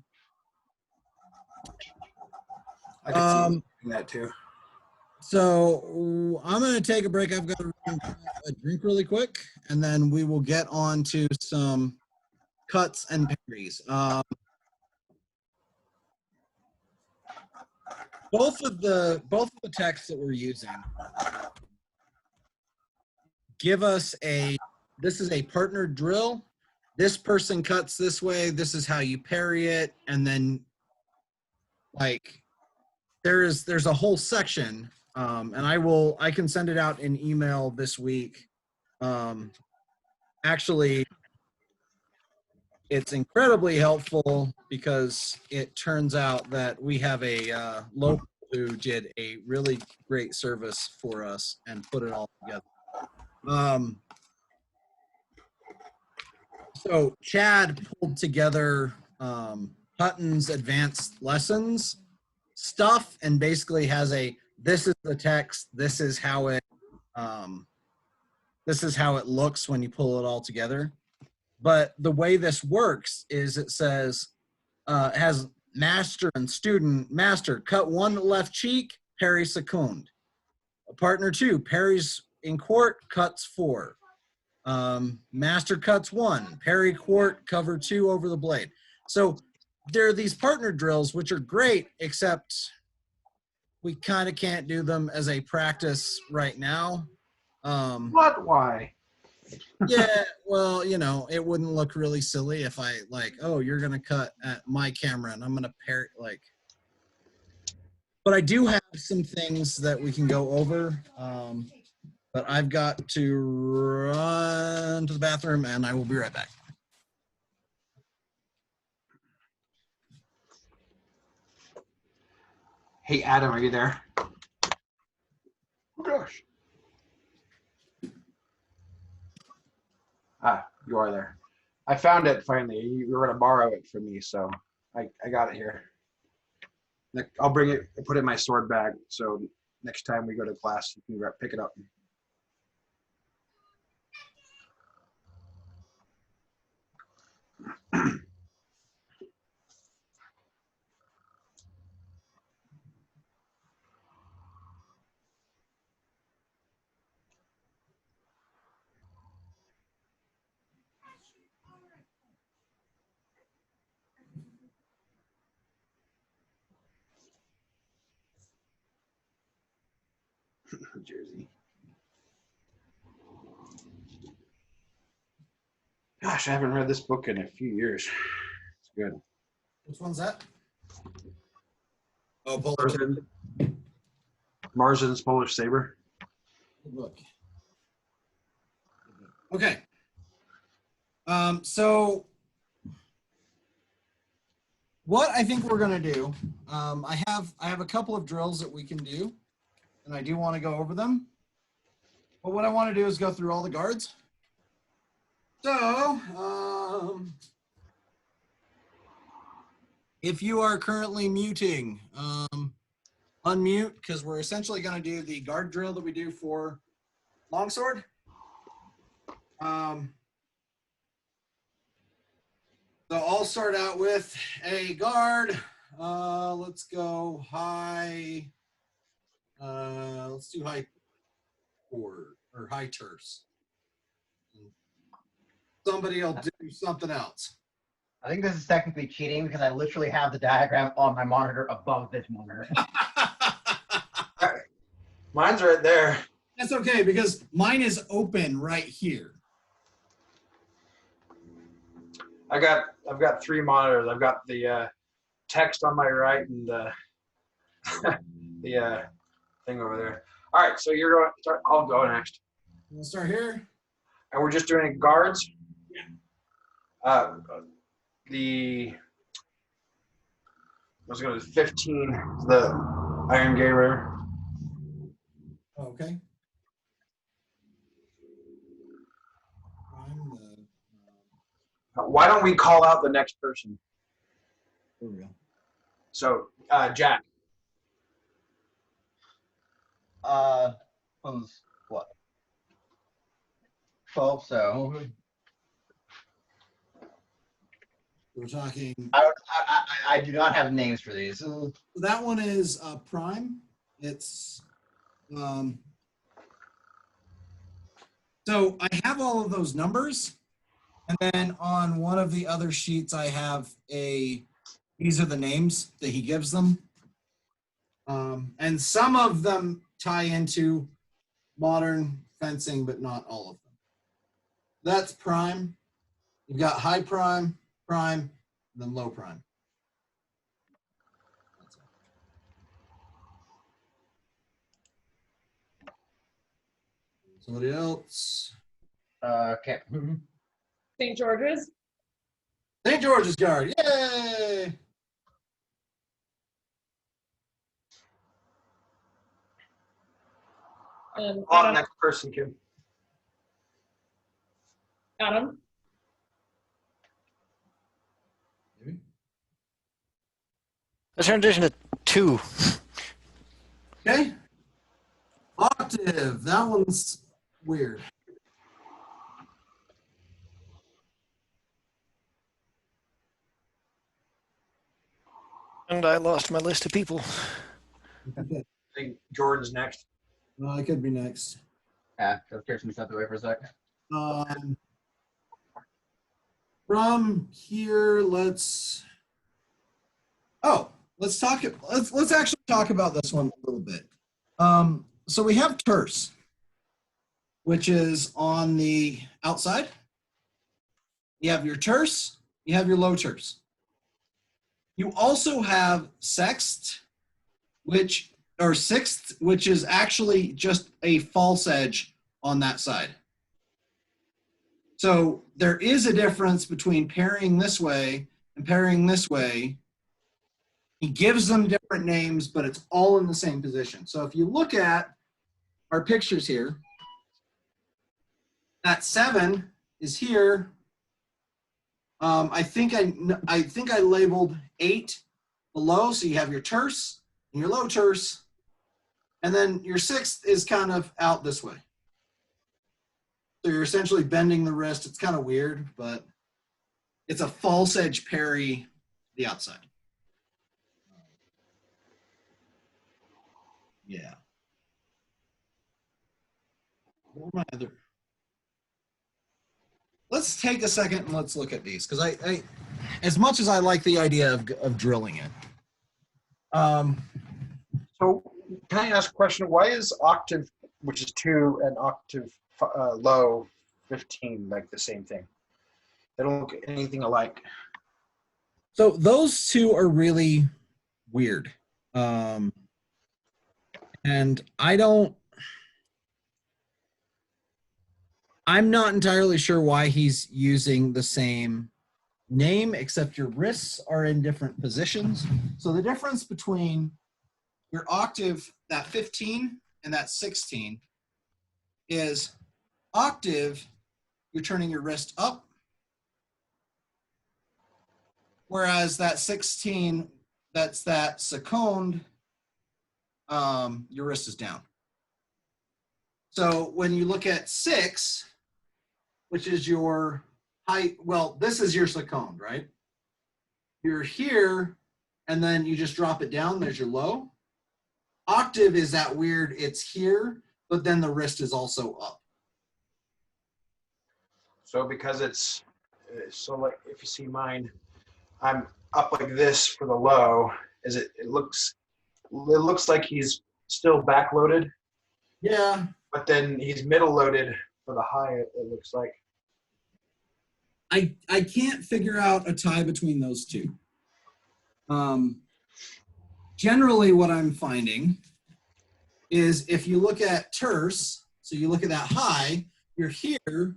I could see Um, that too. So I'm going to take a break. I've got to run and grab a drink really quick, and then we will get on to some cuts and parries. Both of the texts that we're using give us this is a partner drill. This person cuts this way. This is how you parry it, and then like there's a whole section, and I can send it out in email this week. Actually, it's incredibly helpful because it turns out that we have a local who did a really great service for us and put it all together. So Chad pulled together Hutton's advanced lessons stuff and basically has this is the text, this is how it looks when you pull it all together. But the way this works is it says it has master and student. Master, cut one left cheek, parry second. Partner 2, parries in quart, cuts 4. Master cuts 1, parry quart, cover 2 over the blade. So there are these partner drills, which are great, except we kind of can't do them as a practice right now. What? Why? Yeah, well, it wouldn't look really silly if I oh, you're gonna cut at my camera and I'm gonna pair but I do have some things that we can go over. But I've got to run to the bathroom and I will be right back. Hey, Adam, are you there? Oh, gosh. Ah, you are there. I found it finally. You were going to borrow it from me, so I got it here. I'll bring it, put it in my sword bag, so next time we go to class, you can pick it up. Jersey. Gosh, I haven't read this book in a few years. It's good. Which one's that? Oh, Polar Marsden, Marsden's Polish Sabre. book. Okay. So what I think we're gonna do, I have a couple of drills that we can do, and I do want to go over them. But what I want to do is go through all the guards. So, if you are currently muting, unmute, because we're essentially going to do the guard drill that we do for longsword. So I'll start out with a guard. Let's go high. Let's do high forward or high terse. Somebody will do something else. I think this is technically cheating because I literally have the diagram on my monitor above this monitor. Mine's right there. That's okay because mine is open right here. I've got 3 monitors. I've got the text on my right and the the thing over there. All right, so you're going to start. I'll go next. We'll start here. And we're just doing guards. Yeah. Let's go to 15. The Iron Gate River. Okay. Why don't we call out the next person? For real. So Jack. One's what? 12, so We're talking. I do not have names for these. That one is prime. It's so I have all of those numbers, and then on one of the other sheets I have these are the names that he gives them, and some of them tie into modern fencing, but not all of them. That's prime. You've got high prime, prime, and then low prime. Somebody else? Okay. St. George's. St. George's Guard. Yay! Adam. Next person, Kim. Adam. Maybe. Let's transition to 2. Okay. Octave. That one's weird. And I lost my list of people. I think Jordan's next. No, I could be next. Yeah, just Kirsten stepped away for a sec. From here, let's actually talk about this one a little bit. So we have terse, which is on the outside. You have your terse, you have your low terse. You also have sext, sixth, which is actually just a false edge on that side. So there is a difference between parrying this way and parrying this way. He gives them different names, but it's all in the same position. So if you look at our pictures here, that 7 is here. I think I labeled 8 below, so you have your terse and your low terse, and then your 6th is kind of out this way. So you're essentially bending the wrist. It's kind of weird, but it's a false edge parry the outside. Yeah. What were my other? Let's take a second and let's look at these, because I as much as I like the idea of drilling it. So can I ask a question? Why is octave, which is 2, and octave low 15 like the same thing? They don't look anything alike. So those two are really weird. And I'm not entirely sure why he's using the same name, except your wrists are in different positions. So the difference between your octave, that 15 and that 16, is octave, you're turning your wrist up, whereas that 16, that's that seconde, your wrist is down. So when you look at 6, which is your height, well, this is your seconde, right? You're here, and then you just drop it down, there's your low. Octave is that weird, it's here, but then the wrist is also up. So because it's, so like if you see mine, I'm up like this for the low, it looks like he's still backloaded. Yeah. But then he's middle loaded for the high, it looks like. I can't figure out a tie between those two. Generally what I'm finding is if you look at terse, so you look at that high, you're here,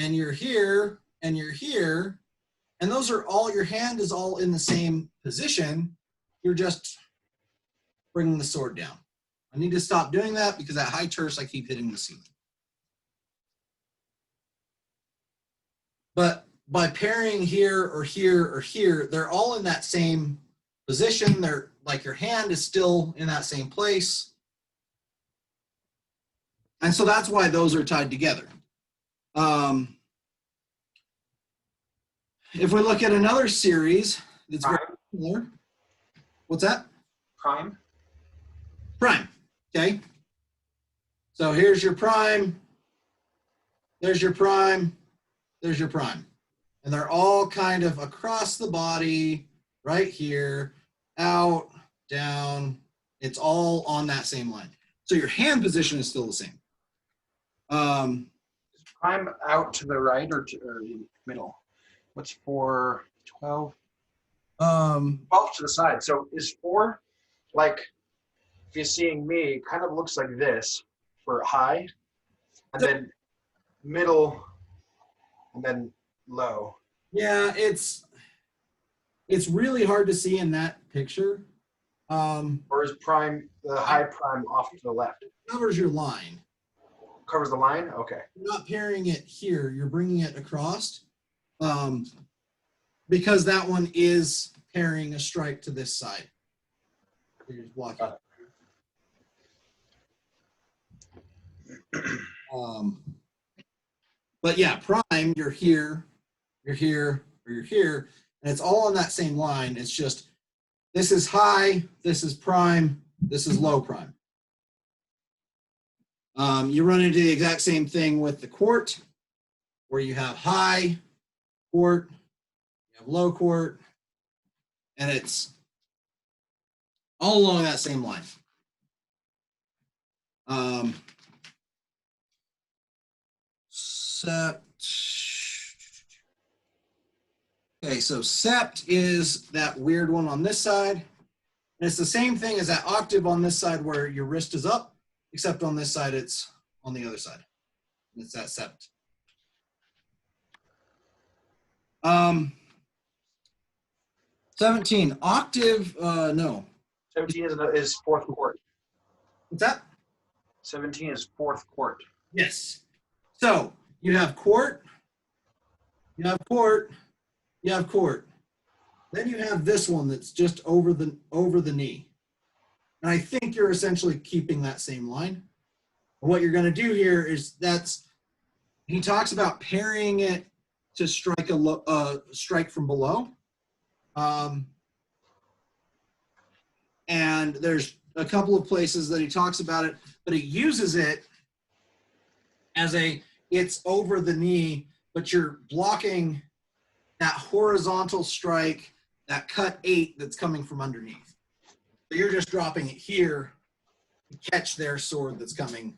and you're here, and you're here, and those are all, your hand is all in the same position. You're just bringing the sword down. I need to stop doing that because that high terse, I keep hitting the ceiling. But by parrying here or here or here, they're all in that same position. They're like your hand is still in that same place. And so that's why those are tied together. If we look at another series that's very Prime. similar, what's that? Prime. Prime, okay? So here's your prime, there's your prime, there's your prime. And they're all kind of across the body, right here, out, down. It's all on that same line. So your hand position is still the same. Prime out to the right or middle? What's 4, 12? 12 to the side. So is 4, like, if you're seeing me, it kind of looks like this for high, and then middle, and then low. Yeah, it's really hard to see in that picture. Or is prime, the high prime off to the left? Covers your line. Covers the line? Okay. You're not pairing it here, you're bringing it across. Because that one is pairing a strike to this side. So you're just blocking it. But yeah, prime, you're here, or you're here, and it's all on that same line. It's just, this is high, this is prime, this is low prime. You run into the exact same thing with the quart, where you have high quart, you have low quart, and it's all along that same line. Sept. Okay, so sept is that weird one on this side. And it's the same thing as that octave on this side where your wrist is up, except on this side it's on the other side. It's that sept. 17, octave, no. 17 is fourth quart. What's that? 17 is fourth quart. Yes. So you have quart, you have quart, you have quart. Then you have this one that's just over the knee. And I think you're essentially keeping that same line. What you're going to do here is he talks about pairing it to strike strike from below. And there's a couple of places that he talks about it, but he uses it as it's over the knee, but you're blocking that horizontal strike, that cut 8 that's coming from underneath. So you're just dropping it here to catch their sword that's coming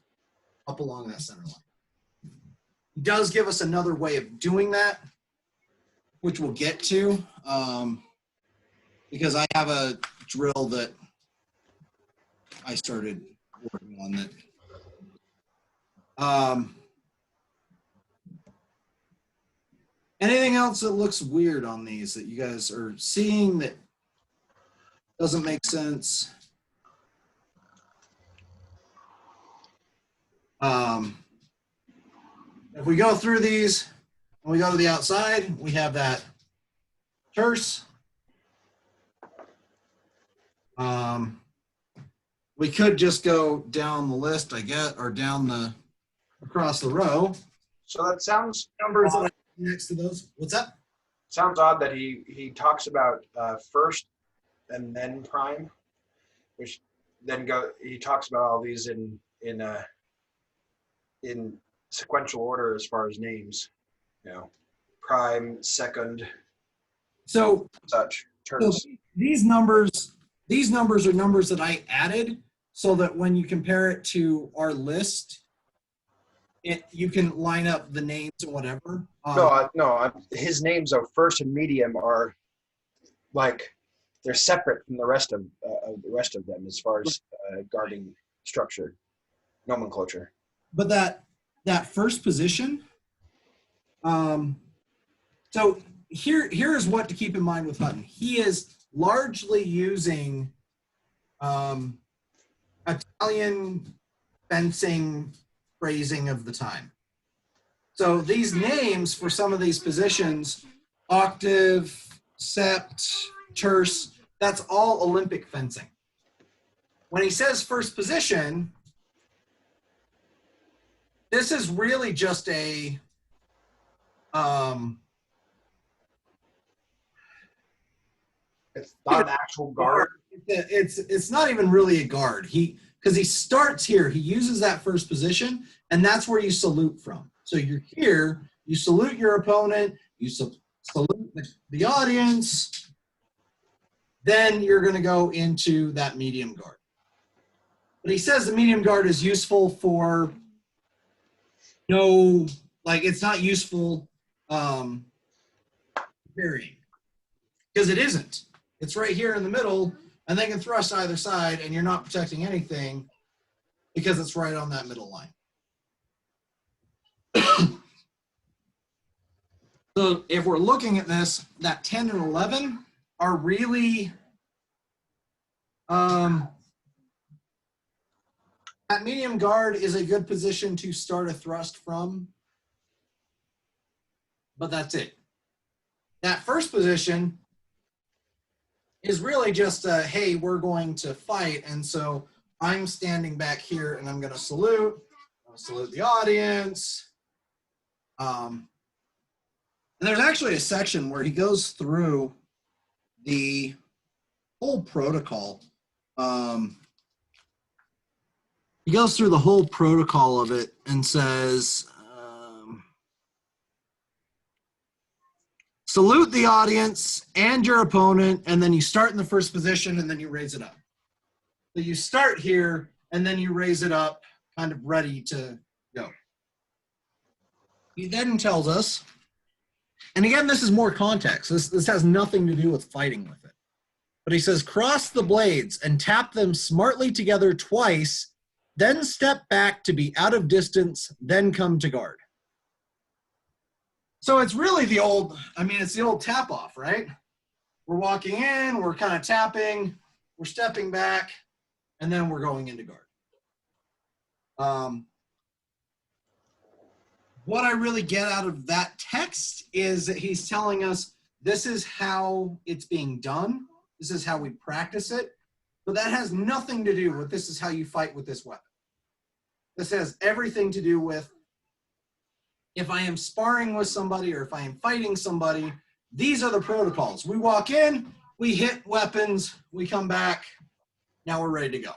up along that center line. He does give us another way of doing that, which we'll get to, because I have a drill that I started working on that. Anything else that looks weird on these that you guys are seeing that doesn't make sense? If we go through these and we go to the outside, we have that terse. We could just go down the list, I guess, or across the row. So that sounds Numbers that are next to those. What's that? sounds odd that he talks about first and then prime, which then he talks about all these in sequential order as far as names, prime, second, So such terms. these numbers are numbers that I added so that when you compare it to our list, you can line up the names and whatever. His names of first and medium are like they're separate from the rest of them as far as guarding structure, nomenclature. But that first position. So here is what to keep in mind with Hutton. He is largely using Italian fencing phrasing of the time. So these names for some of these positions, octave, sept, terce, that's all Olympic fencing. When he says first position, This is really just a It's not an actual guard. it's not even really a guard. Because he starts here, he uses that first position, and that's where you salute from. So you're here, you salute your opponent, you salute the audience, then you're going to go into that medium guard. But he says the medium guard is useful for it's not useful parrying, because it isn't. It's right here in the middle, and they can thrust either side, and you're not protecting anything because it's right on that middle line. So if we're looking at this, that 10 and 11 are really that medium guard is a good position to start a thrust from, but that's it. That first position is really just hey, we're going to fight, and so I'm standing back here and I'm going to salute. I'll salute the audience. And there's actually a section where he goes through the whole protocol. He goes through the whole protocol of it and says, salute the audience and your opponent, and then you start in the first position and then you raise it up. So you start here and then you raise it up, kind of ready to go. He then tells us, and again, this is more context. This has nothing to do with fighting with it. But he says, cross the blades and tap them smartly together twice, then step back to be out of distance, then come to guard. So it's really it's the old tap off, right? We're walking in, we're kind of tapping, we're stepping back, and then we're going into guard. What I really get out of that text is that he's telling us this is how it's being done. This is how we practice it. But that has nothing to do with this is how you fight with this weapon. This has everything to do with if I am sparring with somebody or if I am fighting somebody, these are the protocols. We walk in, we hit weapons, we come back, now we're ready to go.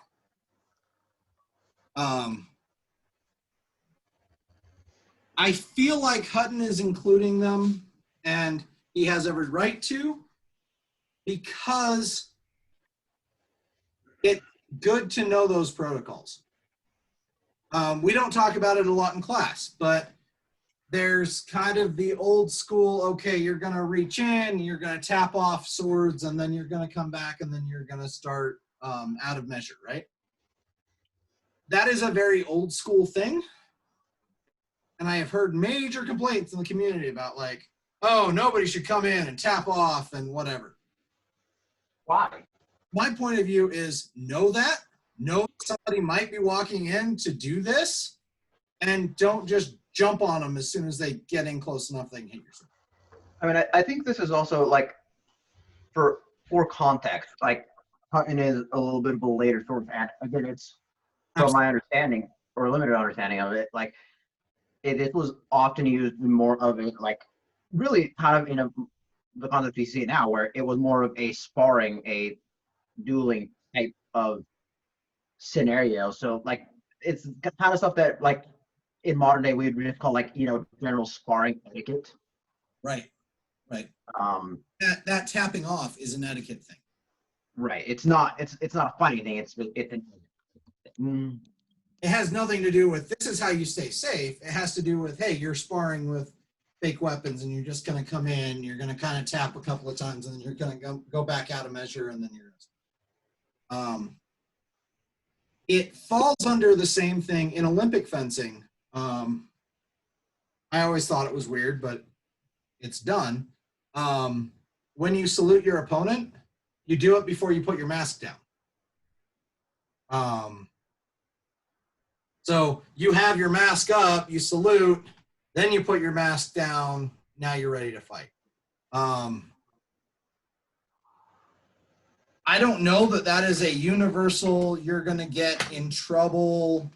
I feel like Hutton is including them, and he has every right to, because it's good to know those protocols. We don't talk about it a lot in class, but there's kind of the old school, okay, you're going to reach in, you're going to tap off swords, and then you're going to come back, and then you're going to start out of measure, right? That is a very old school thing. And I have heard major complaints in the community about like, oh, nobody should come in and tap off and whatever. Why? My point of view is know somebody might be walking in to do this, and don't just jump on them as soon as they get in close enough they can hit yourself. I mean, I think this is also like for context, like Hutton is a little bit of a later sort of, and again, it's from my understanding or limited understanding of it, like it was often used in more of a like really kind of in the concept we see now, where it was more of a sparring, a dueling type of scenario. So like it's kind of stuff that like in modern day we would just call like general sparring etiquette. Right. That tapping off is an etiquette thing. Right. It's not a fighting thing. It has nothing to do with this is how you stay safe. It has to do with, hey, you're sparring with fake weapons and you're just going to come in, you're going to kind of tap a couple of times and then you're going to go back out of measure and then you're it falls under the same thing in Olympic fencing. I always thought it was weird, but it's done. When you salute your opponent, you do it before you put your mask down. So you have your mask up, you salute, then you put your mask down, now you're ready to fight. I don't know that is a universal, you're going to get in trouble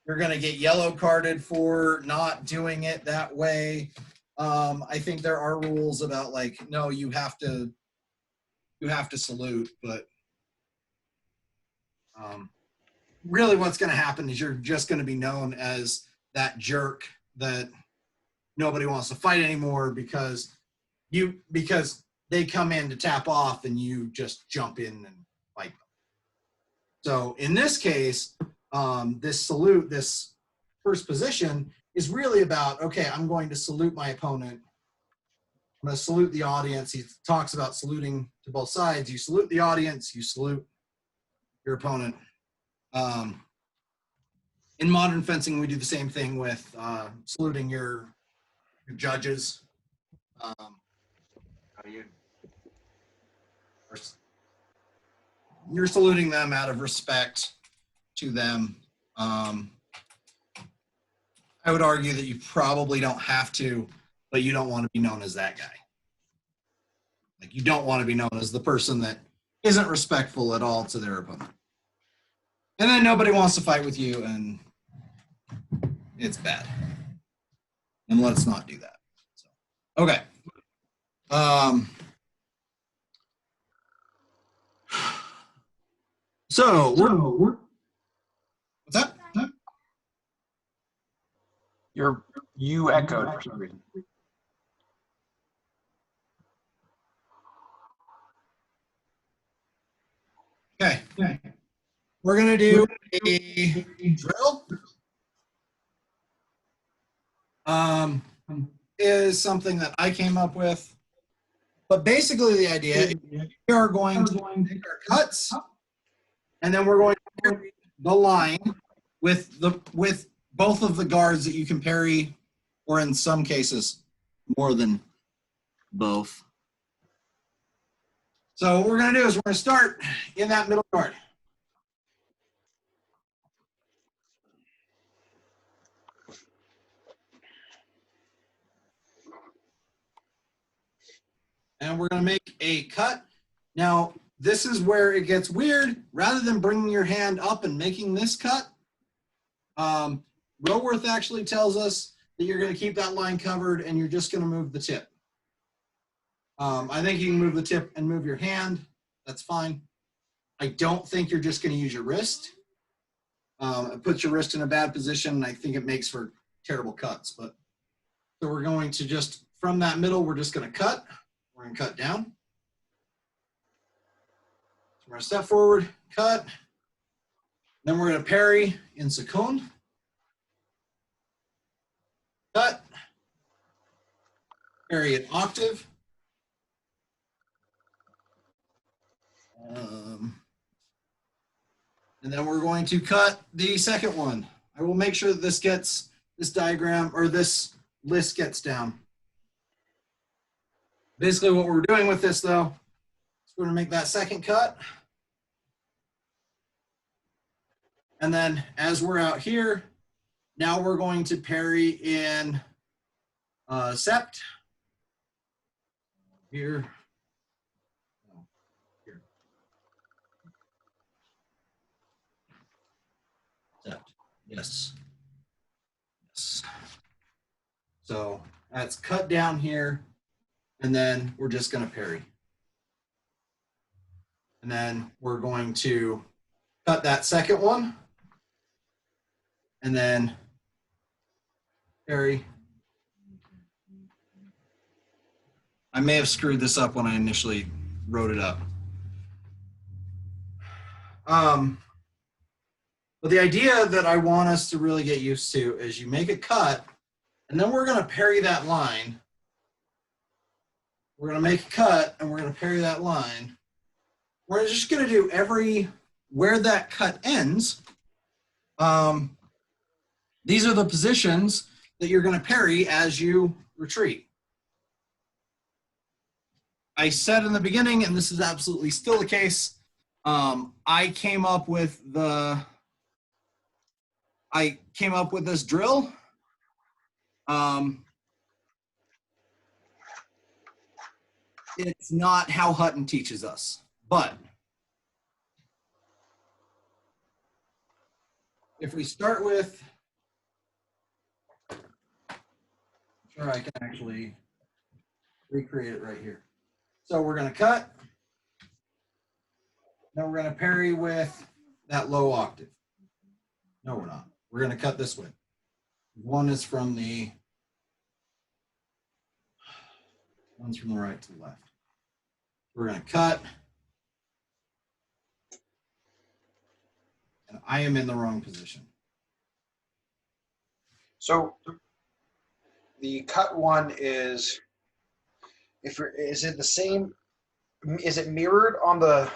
you're going to get yellow carded for not doing it that way. I think there are rules about like, no, you have to salute, but really what's going to happen is you're just going to be known as that jerk that nobody wants to fight anymore because they come in to tap off and you just jump in and fight them. So in this case, this salute, this first position is really about, okay, I'm going to salute my opponent. I'm going to salute the audience. He talks about saluting to both sides. You salute the audience, you salute your opponent. In modern fencing, we do the same thing with saluting your judges. You're saluting them out of respect to them. I would argue that you probably don't have to, but you don't want to be known as that guy. Like you don't want to be known as the person that isn't respectful at all to their opponent. And then nobody wants to fight with you and it's bad. And let's not do that. So, okay. What's that? You echoed for some reason. Okay. We're going to do a drill. Is something that I came up with. But basically the idea is we are going to take our cuts and then we're going to parry the line with both of the guards that you can parry, or in some cases more than both. So what we're going to do is we're going to start in that middle guard. And we're going to make a cut. Now, this is where it gets weird. Rather than bringing your hand up and making this cut, Roworth actually tells us that you're going to keep that line covered and you're just going to move the tip. I think you can move the tip and move your hand. That's fine. I don't think you're just going to use your wrist. It puts your wrist in a bad position. I think it makes for terrible cuts. But so we're going to just, from that middle, we're just going to cut. We're going to cut down. So we're going to step forward, cut. Then we're going to parry in second. Cut. Parry in octave. And then we're going to cut the second one. I will make sure that this diagram or this list gets down. Basically what we're doing with this though, is we're going to make that second cut. And then as we're out here, now we're going to parry in sept. Here. Sept. Yes. Yes. So that's cut down here. And then we're just going to parry. And then we're going to cut that second one. And then parry. I may have screwed this up when I initially wrote it up. But the idea that I want us to really get used to is you make a cut, and then we're going to parry that line. We're going to make a cut, and we're going to parry that line. We're just going to do where that cut ends. These are the positions that you're going to parry as you retreat. I said in the beginning, and this is absolutely still the case, I came up with this drill. It's not how Hutton teaches us, but if we start with sure I can actually recreate it right here. So we're going to cut. Now we're going to parry with that low octave. No, we're not. We're going to cut this way. One is from the, one's from the right to the left. We're going to cut. And I am in the wrong position. So the cut one is, is it the same? Is it mirrored on the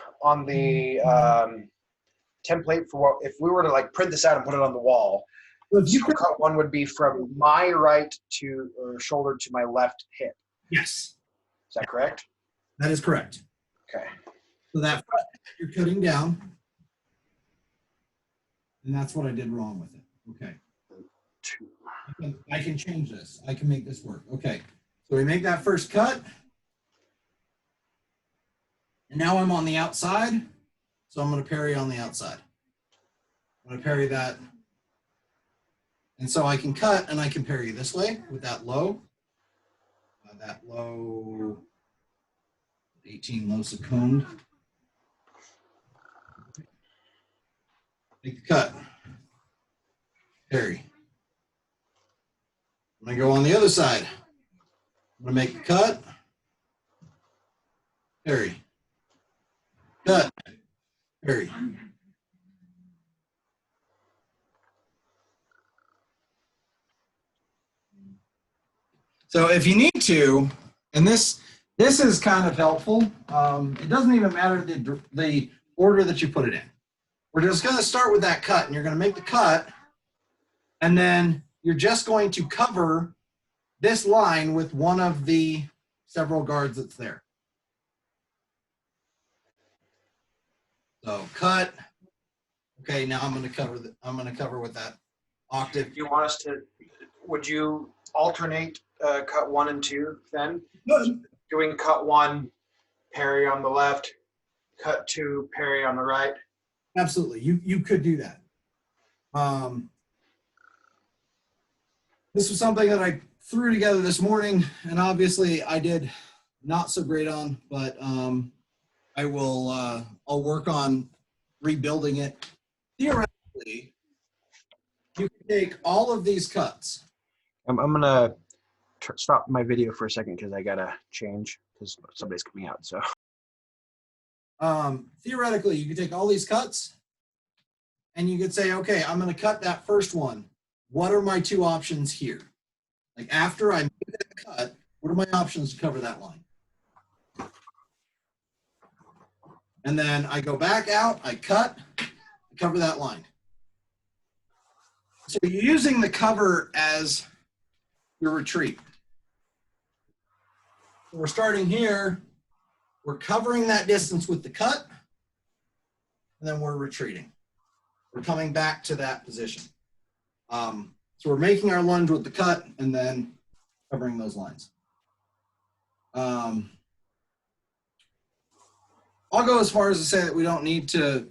template for what if we were to like print this out and put it on the wall? So if you So cut one would be from my right to or shoulder to my left hip. yes, Is that correct? that is correct. Okay. So that front you're cutting down. And that's what I did wrong with it. Okay. Two. I can change this. I can make this work. Okay. So we make that first cut. And now I'm on the outside. So I'm going to parry on the outside. I'm going to parry that. And so I can cut and I can parry this way with that low. That low 18 low second. Make the cut. Parry. I'm going to go on the other side. I'm going to make the cut. Parry. Cut. Parry. So if you need to, and this is kind of helpful. It doesn't even matter the order that you put it in. We're just going to start with that cut, and you're going to make the cut, and then you're just going to cover this line with one of the several guards that's there. So cut. Okay, now I'm going to cover with that octave. Do you want us to? Would you alternate cut 1 and 2 then? Good. Doing cut 1, parry on the left, cut 2, parry on the right. Absolutely, you could do that. This was something that I threw together this morning, and obviously I did not so great on, but I will. I'll work on rebuilding it. Theoretically, you can take all of these cuts. I'm gonna stop my video for a second because I gotta change because somebody's coming out. So Theoretically, you could take all these cuts and you could say, okay, I'm going to cut that first one. What are my two options here? Like after I make that cut, what are my options to cover that line? And then I go back out, I cut, I cover that line. So you're using the cover as your retreat. So we're starting here. We're covering that distance with the cut, and then we're retreating. We're coming back to that position. So we're making our lunge with the cut and then covering those lines. I'll go as far as to say that we don't need to.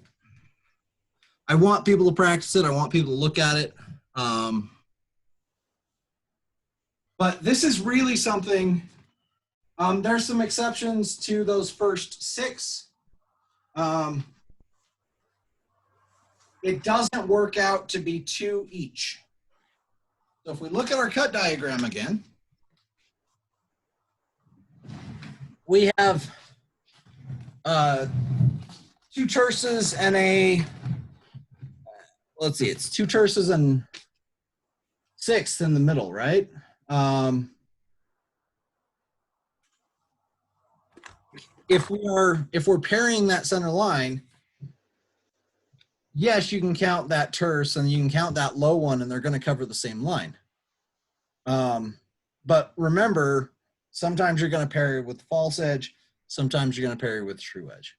I want people to practice it. I want people to look at it. But this is really something. There's some exceptions to those first 6. It doesn't work out to be 2 each. So if we look at our cut diagram again, we have 2 terces and a, let's see, it's 2 terces and 6 in the middle, right? If we're parrying that center line, yes, you can count that terce and you can count that low one, and they're going to cover the same line. But remember, sometimes you're going to parry with the false edge, sometimes you're going to parry with true edge.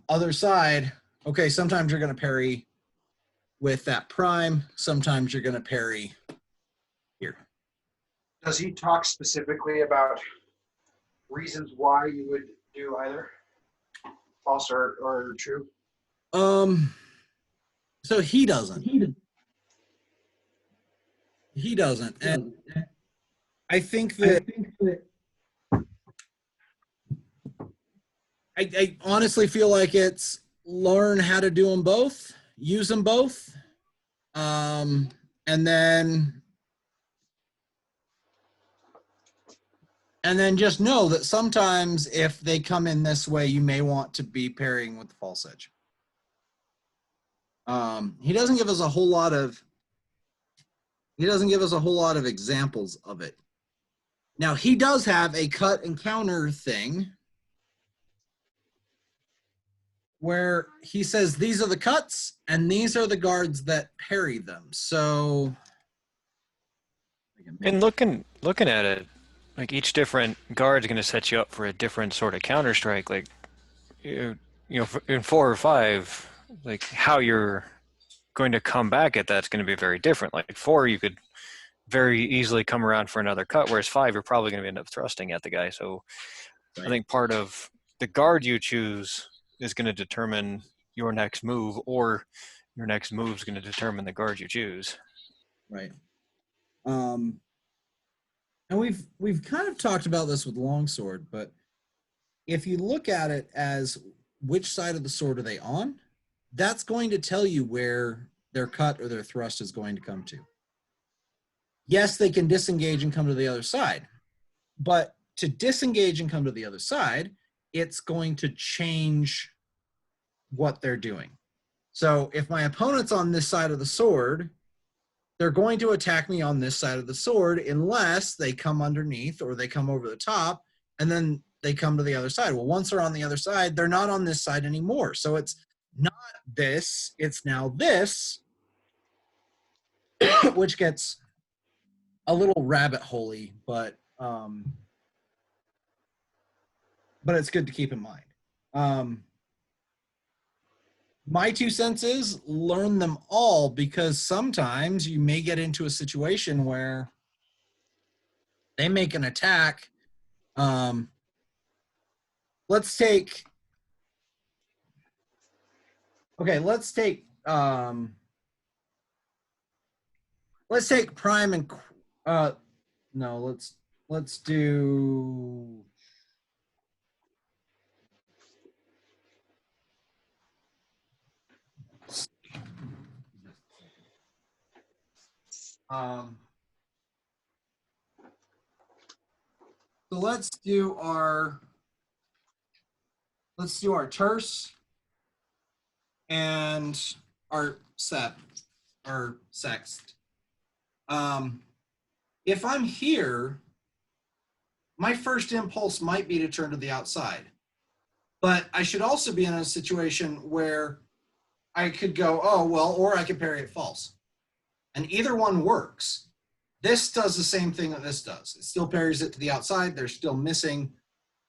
Other side, okay, sometimes you're going to parry with that prime, sometimes you're going to parry here. does he talk specifically about reasons why you would do either false or true? So he doesn't. He doesn't. And I think that I honestly feel like it's learn how to do them both, use them both, and then just know that sometimes if they come in this way, you may want to be pairing with the false edge. He doesn't give us a whole lot of examples of it. Now he does have a cut and counter thing where he says these are the cuts and these are the guards that parry them. So And looking at it, like each different guard is going to set you up for a different sort of counter strike. Like you know, in 4 or 5, like how you're going to come back at that's going to be very different. Like 4, you could very easily come around for another cut, whereas 5, you're probably going to end up thrusting at the guy. So right. I think part of the guard you choose is going to determine your next move, or your next move is going to determine the guard you choose. Right. And we've kind of talked about this with longsword, but if you look at it as which side of the sword are they on, that's going to tell you where their cut or their thrust is going to come to. Yes, they can disengage and come to the other side, but to disengage and come to the other side, it's going to change what they're doing. So if my opponent's on this side of the sword, they're going to attack me on this side of the sword unless they come underneath or they come over the top and then they come to the other side. Well, once they're on the other side, they're not on this side anymore. So it's not this, it's now this, which gets a little rabbit holey, but it's good to keep in mind. My 2 cents is learn them all, because sometimes you may get into a situation where they make an attack. Let's take prime and no, let's do so let's do our terse and our sext. If I'm here, my first impulse might be to turn to the outside, but I should also be in a situation where I could go, oh, well, or I could parry it false. And either one works. This does the same thing that this does. It still parries it to the outside. They're still missing.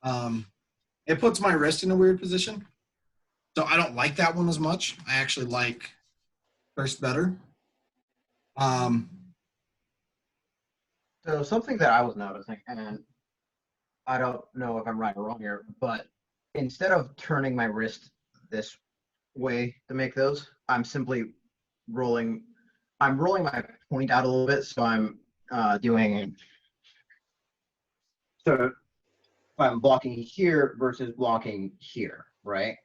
It puts my wrist in a weird position. So I don't like that one as much. I actually like first better. So something that I was noticing, and I don't know if I'm right or wrong here, but instead of turning my wrist this way to make those, I'm simply rolling my point out a little bit. So I'm doing, so if I'm blocking here versus blocking here, right?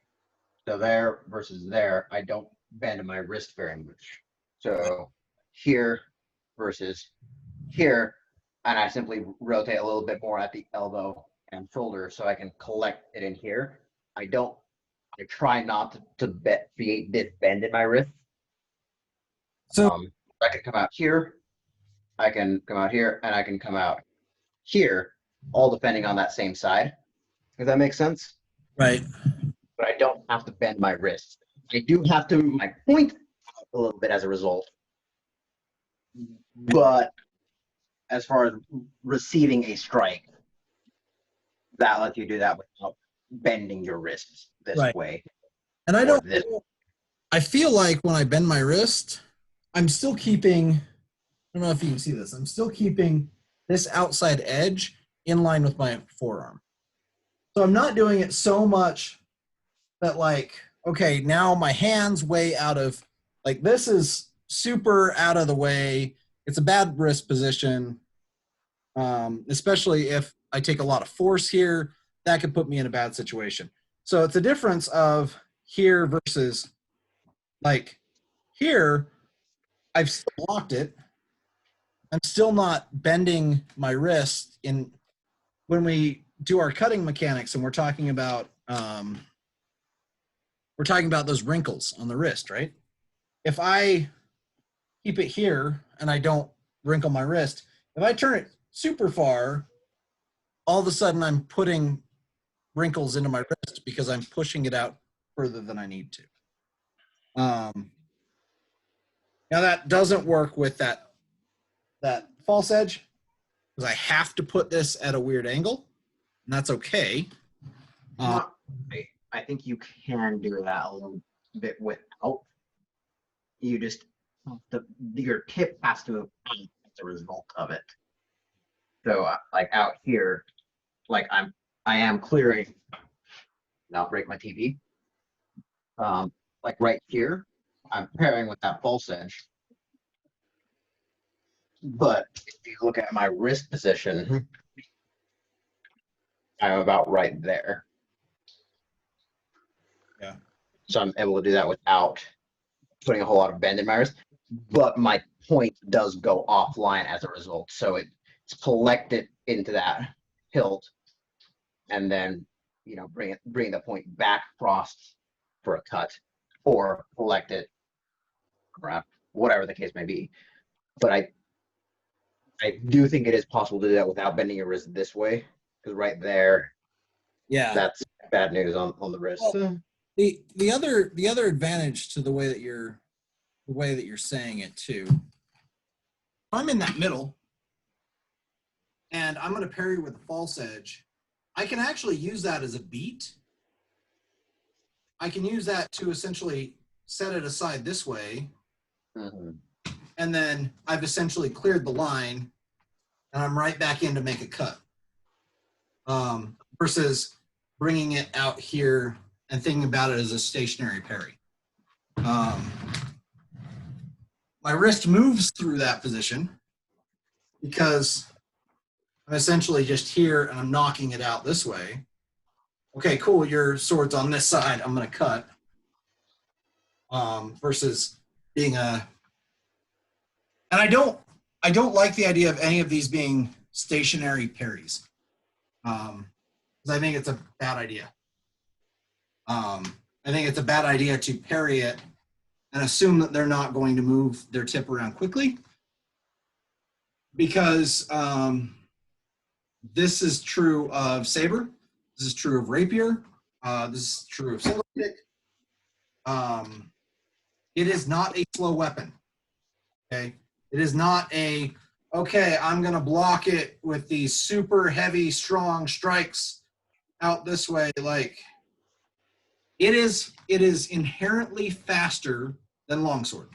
So there versus there, I don't bend my wrist very much. So here versus here, and I simply rotate a little bit more at the elbow and shoulder so I can collect it in here. I try not to create this bend in my wrist. So I can come out here, I can come out here, and I can come out here, all depending on that same side. Does that make sense? right. But I don't have to bend my wrist. I do have to move my point a little bit as a result. But as far as receiving a strike, that lets you do that without bending your wrists this Right. way. And I or don't, this. I feel like when I bend my wrist, I'm still keeping, I don't know if you can see this, I'm still keeping this outside edge in line with my forearm. So I'm not doing it so much that like, okay, now my hand's way out of, like this is super out of the way. It's a bad wrist position. especially if I take a lot of force here, that could put me in a bad situation. So it's a difference of here versus like here, I've still blocked it. I'm still not bending my wrist in when we do our cutting mechanics and we're talking about those wrinkles on the wrist, right? If I keep it here and I don't wrinkle my wrist, if I turn it super far, all of a sudden I'm putting wrinkles into my wrist because I'm pushing it out further than I need to. Now that doesn't work with that false edge because I have to put this at a weird angle, and that's okay. I think you can do that a little bit without. You just your tip has to have as a result of it. So like out here, like I am clearing. Now break my TV. Like right here, I'm pairing with that false edge. But if you look at my wrist position, I'm about right there. Yeah. So I'm able to do that without putting a whole lot of bend in my wrist. But my point does go offline as a result. So it's collected into that hilt and then, you know, bring the point back across for a cut or collect it around, whatever the case may be. But I do think it is possible to do that without bending your wrist this way, because right there, Yeah. that's bad news on the wrist. Well, the other advantage to the way that you're saying it too. If I'm in that middle and I'm going to parry with a false edge, I can actually use that as a beat. I can use that to essentially set it aside this way. Mm-hmm. And then I've essentially cleared the line and I'm right back in to make a cut. Versus bringing it out here and thinking about it as a stationary parry. My wrist moves through that position because I'm essentially just here and I'm knocking it out this way. Okay, cool, your sword's on this side, I'm gonna cut. Versus being a, and I don't like the idea of any of these being stationary parries. Because I think it's a bad idea. I think it's a bad idea to parry it and assume that they're not going to move their tip around quickly. Because this is true of saber, this is true of rapier, this is true of single stick. It is not a slow weapon. Okay, it is not a okay. I'm gonna block it with these super heavy, strong strikes out this way. Like it is inherently faster than longsword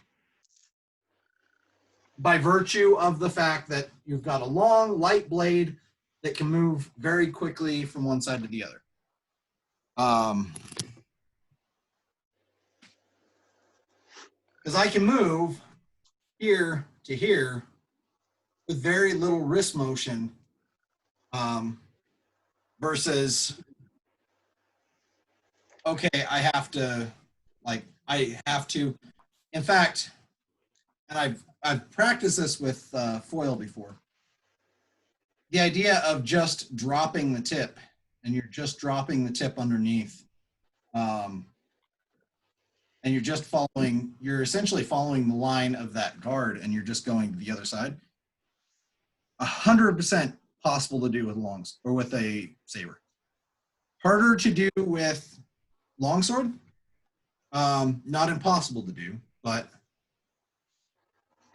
by virtue of the fact that you've got a long, light blade that can move very quickly from one side to the other. Because I can move here to here with very little wrist motion versus, okay, I have to, in fact, and I've practiced this with foil before. The idea of just dropping the tip and you're just dropping the tip underneath and you're essentially following the line of that guard and you're just going to the other side. 100% possible to do with longs or with a saber. Harder to do with longsword. Not impossible to do, but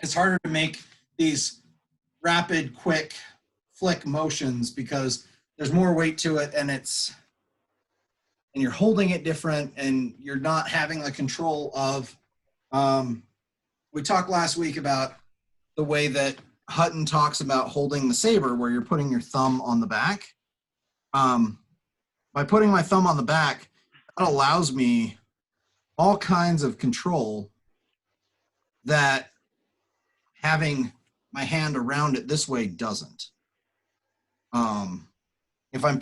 it's harder to make these rapid, quick flick motions because there's more weight to it and you're holding it different and you're not having the control of, we talked last week about the way that Hutton talks about holding the saber where you're putting your thumb on the back. By putting my thumb on the back, that allows me all kinds of control that having my hand around it this way doesn't. if I'm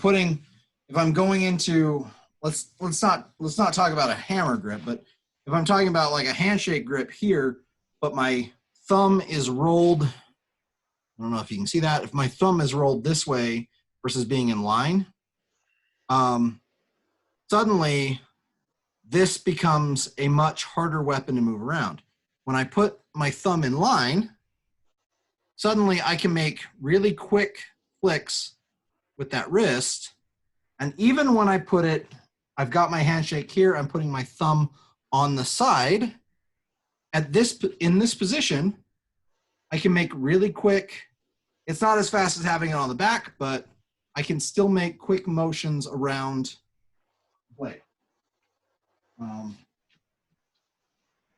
going into, let's not talk about a hammer grip, but if I'm talking about like a handshake grip here, but my thumb is rolled, I don't know if you can see that. If my thumb is rolled this way versus being in line, suddenly this becomes a much harder weapon to move around. When I put my thumb in line, suddenly I can make really quick flicks with that wrist. And even when I put it, I've got my handshake here, I'm putting my thumb on the side. In this position, I can make really quick, it's not as fast as having it on the back, but I can still make quick motions around the blade.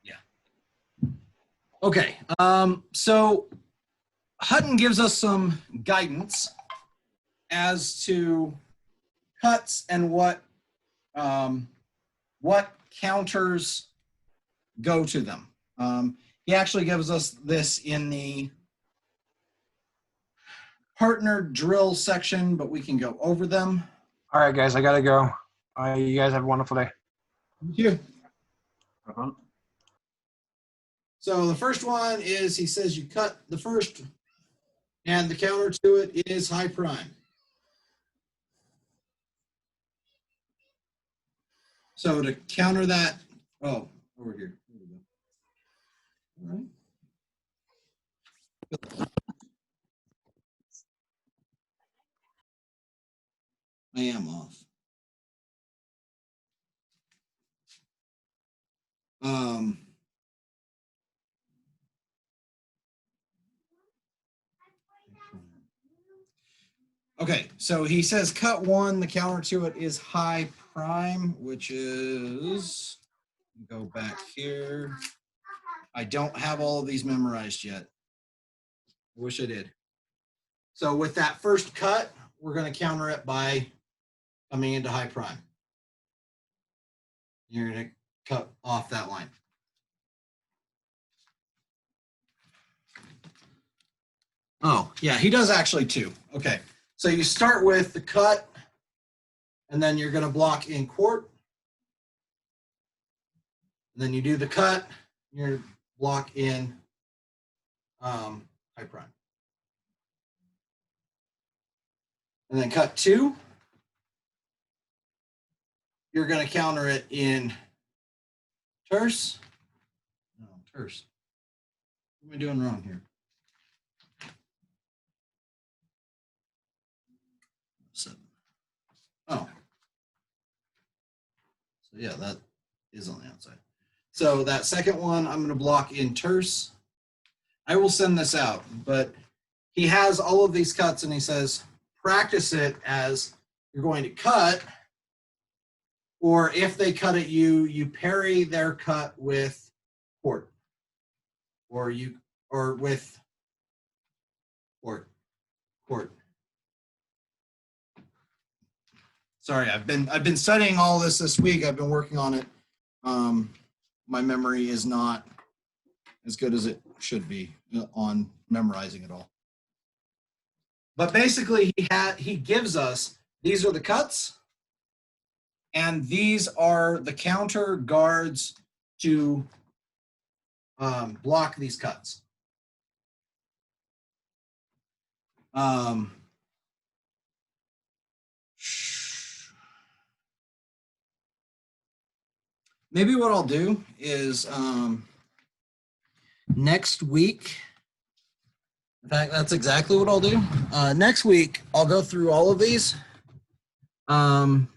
Yeah. Okay. So Hutton gives us some guidance as to cuts and what counters go to them. He actually gives us this in the partner drill section, but we can go over them. All right, guys, I gotta go. You guys have a wonderful day. Thank you. Uh-huh. So the first one is, he says you cut the first, and the counter to it is high prime. So to counter that, oh, over here. There we go. All right. I am off. Okay, so he says cut one, the counter to it is high prime, which is, go back here. I don't have all of these memorized yet. I wish I did. So with that first cut, we're going to counter it by coming into high prime. You're going to cut off that line. Oh, yeah, he does actually too. Okay, so you start with the cut, and then you're going to block in quart. And then you do the cut, you're going to block in high prime. And then cut two, you're going to counter it in terse. No, terse. What am I doing wrong here? Seven. Oh. So yeah, that is on the outside. So that second one, I'm going to block in terse. I will send this out, but he has all of these cuts and he says, practice it as you're going to cut, or if they cut at you, you parry their cut with quart, or with quart. Sorry, I've been studying all this week. I've been working on it. My memory is not as good as it should be on memorizing it all. But basically, he gives us, these are the cuts, and these are the counter guards to block these cuts. Maybe what I'll do is next week, in fact, that's exactly what I'll do. Next week, I'll go through all of these. And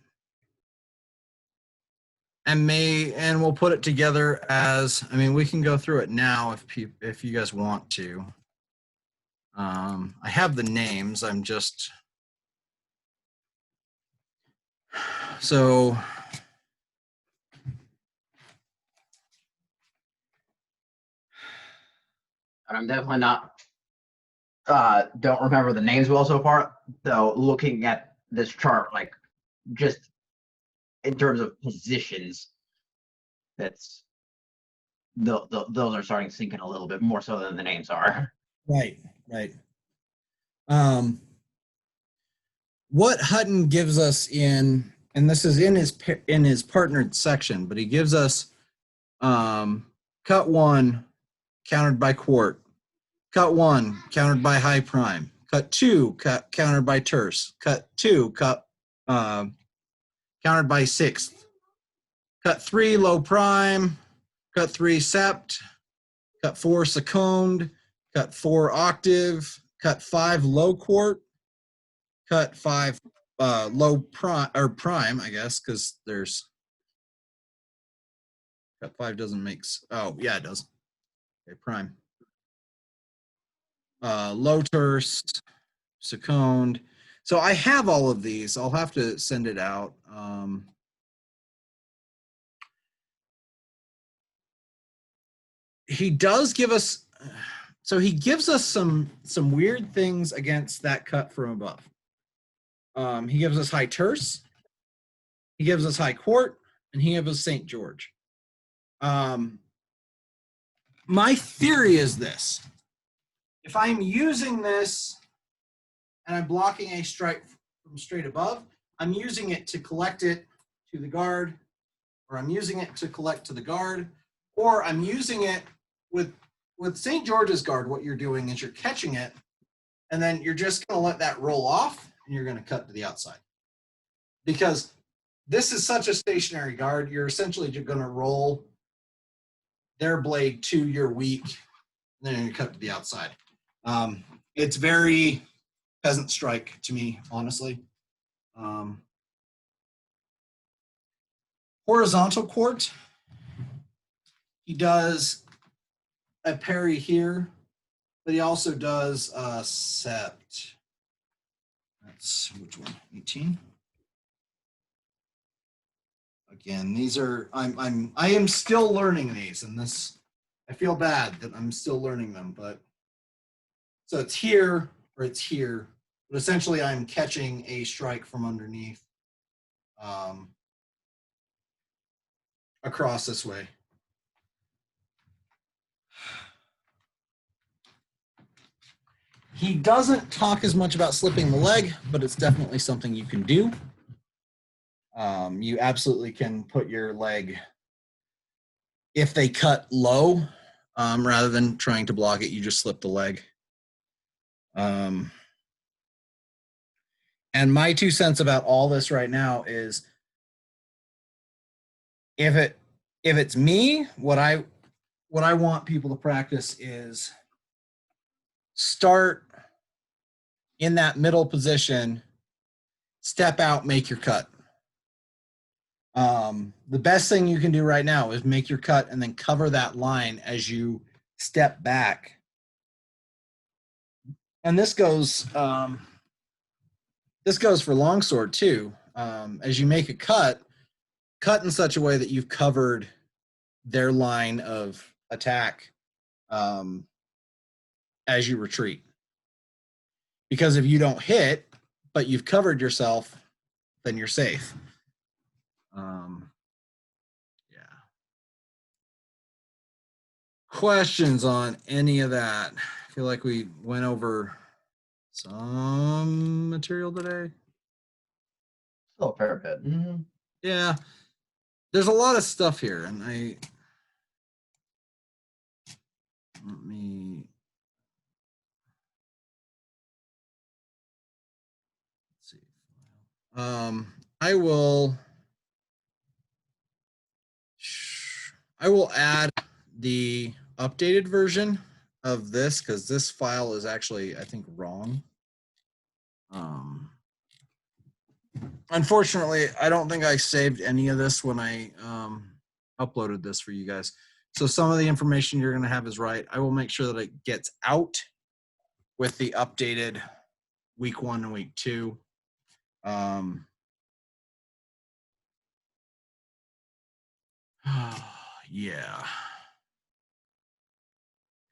we'll put it together as, I mean, we can go through it now if you guys want to. I have the names, I'm just, so. I'm definitely not, don't remember the names well so far. So looking at this chart, like just in terms of positions, that's those are starting to sink in a little bit more so than the names are. Right. what Hutton gives us in, and this is in his partnered section, but he gives us cut 1 countered by quart, cut 1 countered by high prime, cut 2 countered by terse, cut 2 countered by sixth, cut 3 low prime, cut 3 sept, cut 4 seconde, cut 4 octave, cut 5 low quart, cut 5 low prime, or prime, I guess, because there's cut 5 doesn't make, oh yeah, it does. Okay, prime. Low terse, seconde. So I have all of these. I'll have to send it out. He does give us, so he gives us some weird things against that cut from above. He gives us high terse, he gives us high quart, and he gives us St. George. My theory is this: if I'm using this and I'm blocking a strike from straight above, I'm using it to collect it to the guard, or I'm using it to collect to the guard, or I'm using it with St. George's guard. What you're doing is you're catching it, and then you're just going to let that roll off, and you're going to cut to the outside. Because this is such a stationary guard, you're essentially going to roll their blade to your weak, and then you cut to the outside. It's very peasant strike to me, honestly. Horizontal quart, he does a parry here, but he also does a sept. That's which one? 18. Again, these are I am still learning these, and this I feel bad that I'm still learning them, but so it's here or it's here, but essentially I'm catching a strike from underneath across this way. He doesn't talk as much about slipping the leg, but it's definitely something you can do. You absolutely can put your leg, if they cut low, rather than trying to block it, you just slip the leg. And my 2 cents about all this right now is, if it's me, what I want people to practice is start in that middle position, step out, make your cut. The best thing you can do right now is make your cut and then cover that line as you step back. And this goes for longsword too. As you make a cut in such a way that you've covered their line of attack as you retreat. Because if you don't hit, but you've covered yourself, then you're safe. Yeah. Questions on any of that? I feel like we went over some material today. Still a fair bit. Mm-hmm. Yeah. There's a lot of stuff here, and let me see. I will add the updated version of this, because this file is actually, I think, wrong. Unfortunately, I don't think I saved any of this when I uploaded this for you guys. So some of the information you're going to have is right. I will make sure that it gets out with the updated week 1 and week 2. Yeah.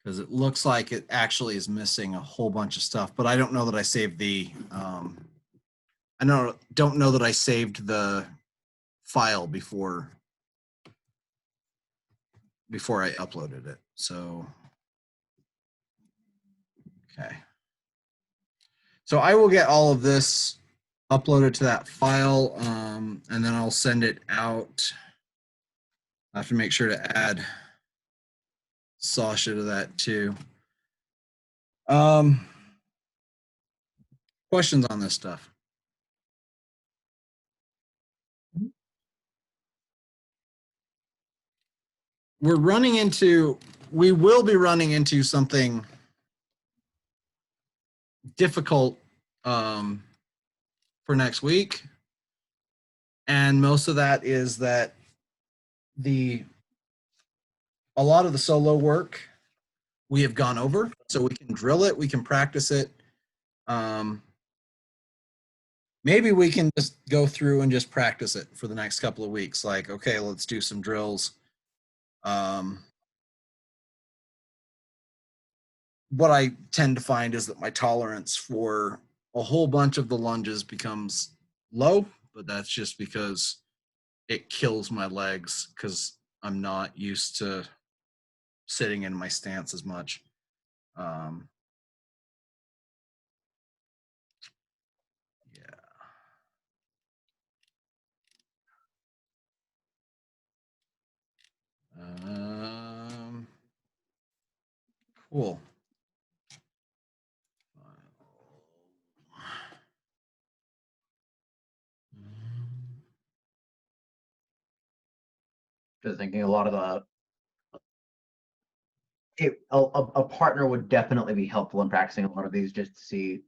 Because it looks like it actually is missing a whole bunch of stuff, but I don't know that I saved the don't know that I saved the file before I uploaded it. So okay. So I will get all of this upload it to that file, and then I'll send it out. I have to make sure to add Sasha to that too. Questions on this stuff? We will be running into something difficult for next week. And most of that is that a lot of the solo work we have gone over, so we can drill it, we can practice it. Maybe we can just go through and just practice it for the next couple of weeks. Like, okay, let's do some drills. What I tend to find is that my tolerance for a whole bunch of the lunges becomes low, but that's just because it kills my legs because I'm not used to sitting in my stance as much. Cool. Just thinking a lot of a partner would definitely be helpful in practicing a lot of these, just to see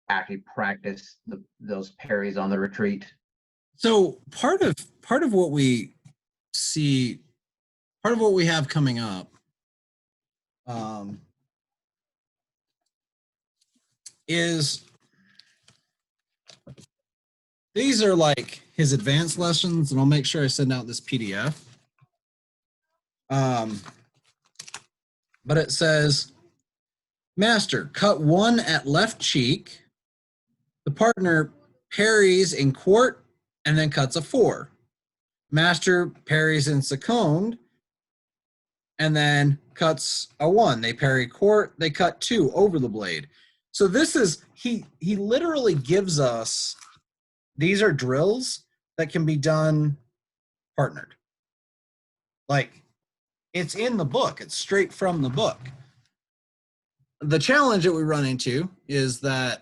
actually practice those parries on the retreat. So part of what we see, part of what we have coming up, is these are like his advanced lessons, and I'll make sure I send out this PDF. But it says, Master, cut 1 at left cheek. The partner parries in quart and then cuts a 4. Master parries in second and then cuts a 1. They parry quart, they cut 2 over the blade. So this is, he literally gives us, these are drills that can be done partnered. Like, it's in the book. It's straight from the book. The challenge that we run into is that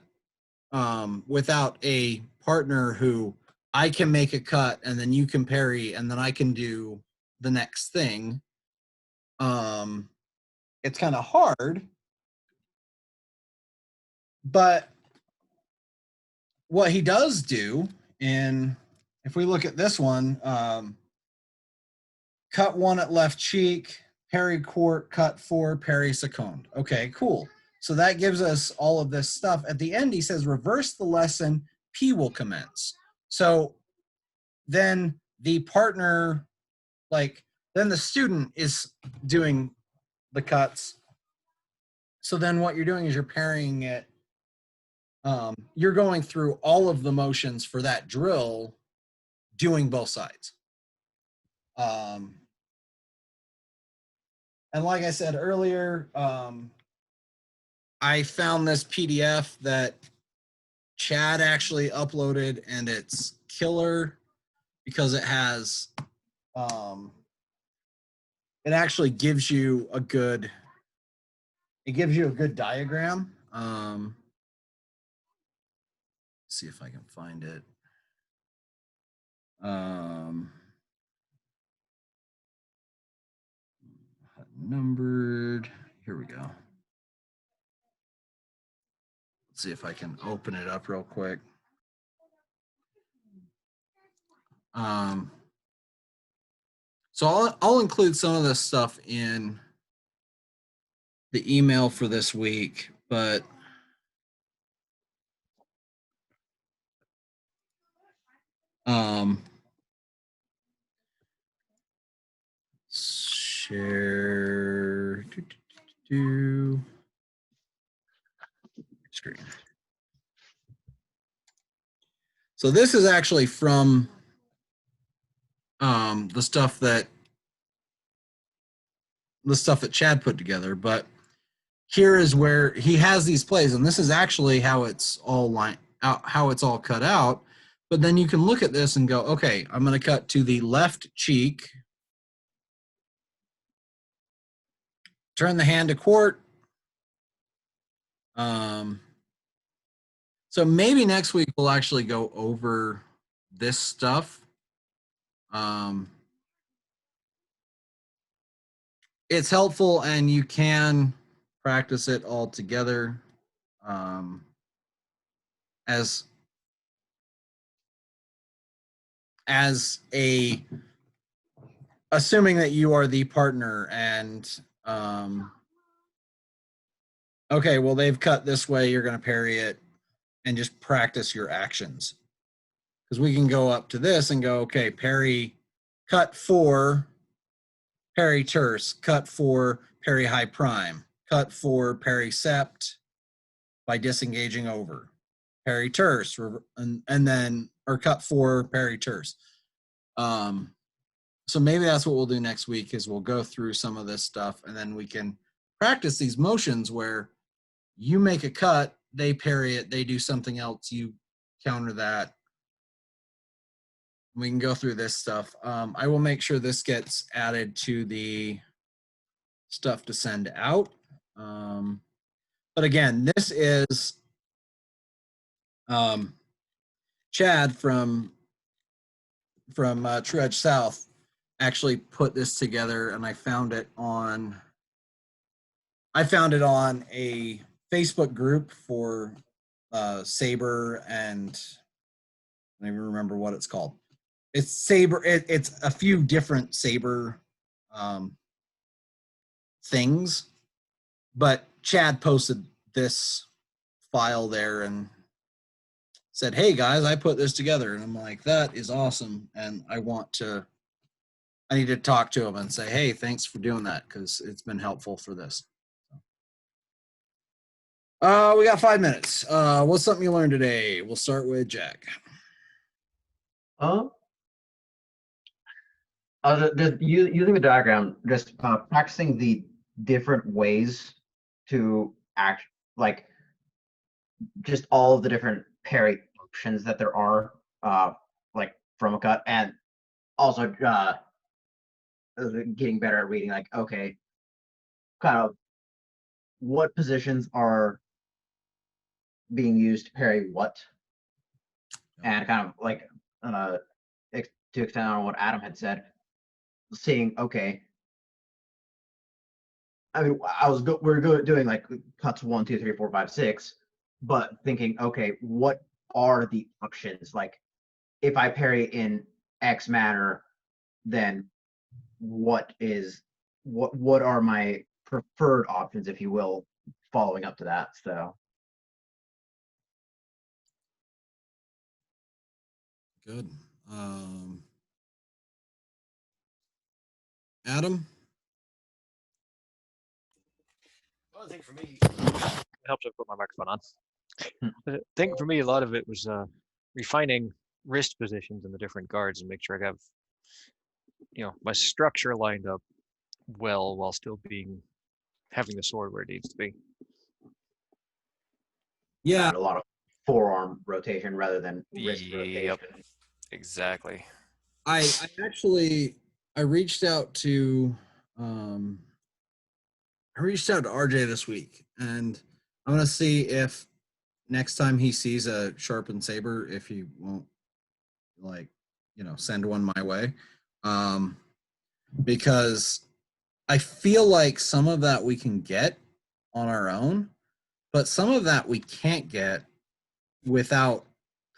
without a partner who I can make a cut and then you can parry and then I can do the next thing, it's kind of hard. But what he does do, if we look at this one, cut 1 at left cheek, parry quart, cut 4, parry second. Okay, cool. So that gives us all of this stuff. At the end, he says, reverse the lesson, P will commence. So then the partner, then the student is doing the cuts. So then what you're doing is you're parrying it. You're going through all of the motions for that drill, doing both sides. And like I said earlier, I found this PDF that Chad actually uploaded, and it's killer because it has, it actually gives you a good, diagram. See if I can find it. Numbered. Here we go. Let's see if I can open it up real quick. So I'll include some of this stuff in the email for this week, but share screen. So this is actually from the stuff that Chad put together, but here is where he has these plays, and this is actually how it's all out how it's all cut out. But then you can look at this and go, okay, I'm going to cut to the left cheek, turn the hand to quart. So maybe next week we'll actually go over this stuff. It's helpful, and you can practice it all together as a assuming that you are the partner and okay, well, they've cut this way, you're going to parry it, and just practice your actions. Because we can go up to this and go, okay, parry, cut 4, parry terse, cut 4, parry high prime, cut 4, parry sept by disengaging over, parry terse, and then, or cut 4, parry terse. So maybe that's what we'll do next week is we'll go through some of this stuff, and then we can practice these motions where you make a cut, they parry it, they do something else, you counter that. We can go through this stuff. I will make sure this gets added to the stuff to send out. But again, this is Chad from True Edge South actually put this together, and I found it on a Facebook group for Sabre, and I don't even remember what it's called. It's Sabre. It's a few different Sabre things, but Chad posted this file there and said, "Hey guys, I put this together," and I'm like, "That is awesome," and I need to talk to him and say, "Hey, thanks for doing that because it's been helpful for this." We got 5 minutes. What's something you learned today? We'll start with Jack. Just using the diagram, just practicing the different ways to act, like just all of the different parry options that there are, like from a cut, and also getting better at reading, like, okay, kind of what positions are being used to parry what, and kind of like to extend on what Adam had said, seeing, okay, I mean, we're doing like cuts 1, 2, 3, 4, 5, 6, but thinking, okay, what are the options? Like, if I parry in X manner, then what are my preferred options, if you will, following up to that? So Good. Adam? Well, I think for me, it helps I put my microphone on. I think for me, a lot of it was refining wrist positions in the different guards and make sure I have, my structure lined up well while still having the sword where it needs to be. Yeah. a lot of forearm rotation rather than wrist rotation. Yep, exactly. I reached out to RJ this week, and I'm gonna see if next time he sees a sharpened saber, if he won't send one my way, because I feel like some of that we can get on our own, but some of that we can't get without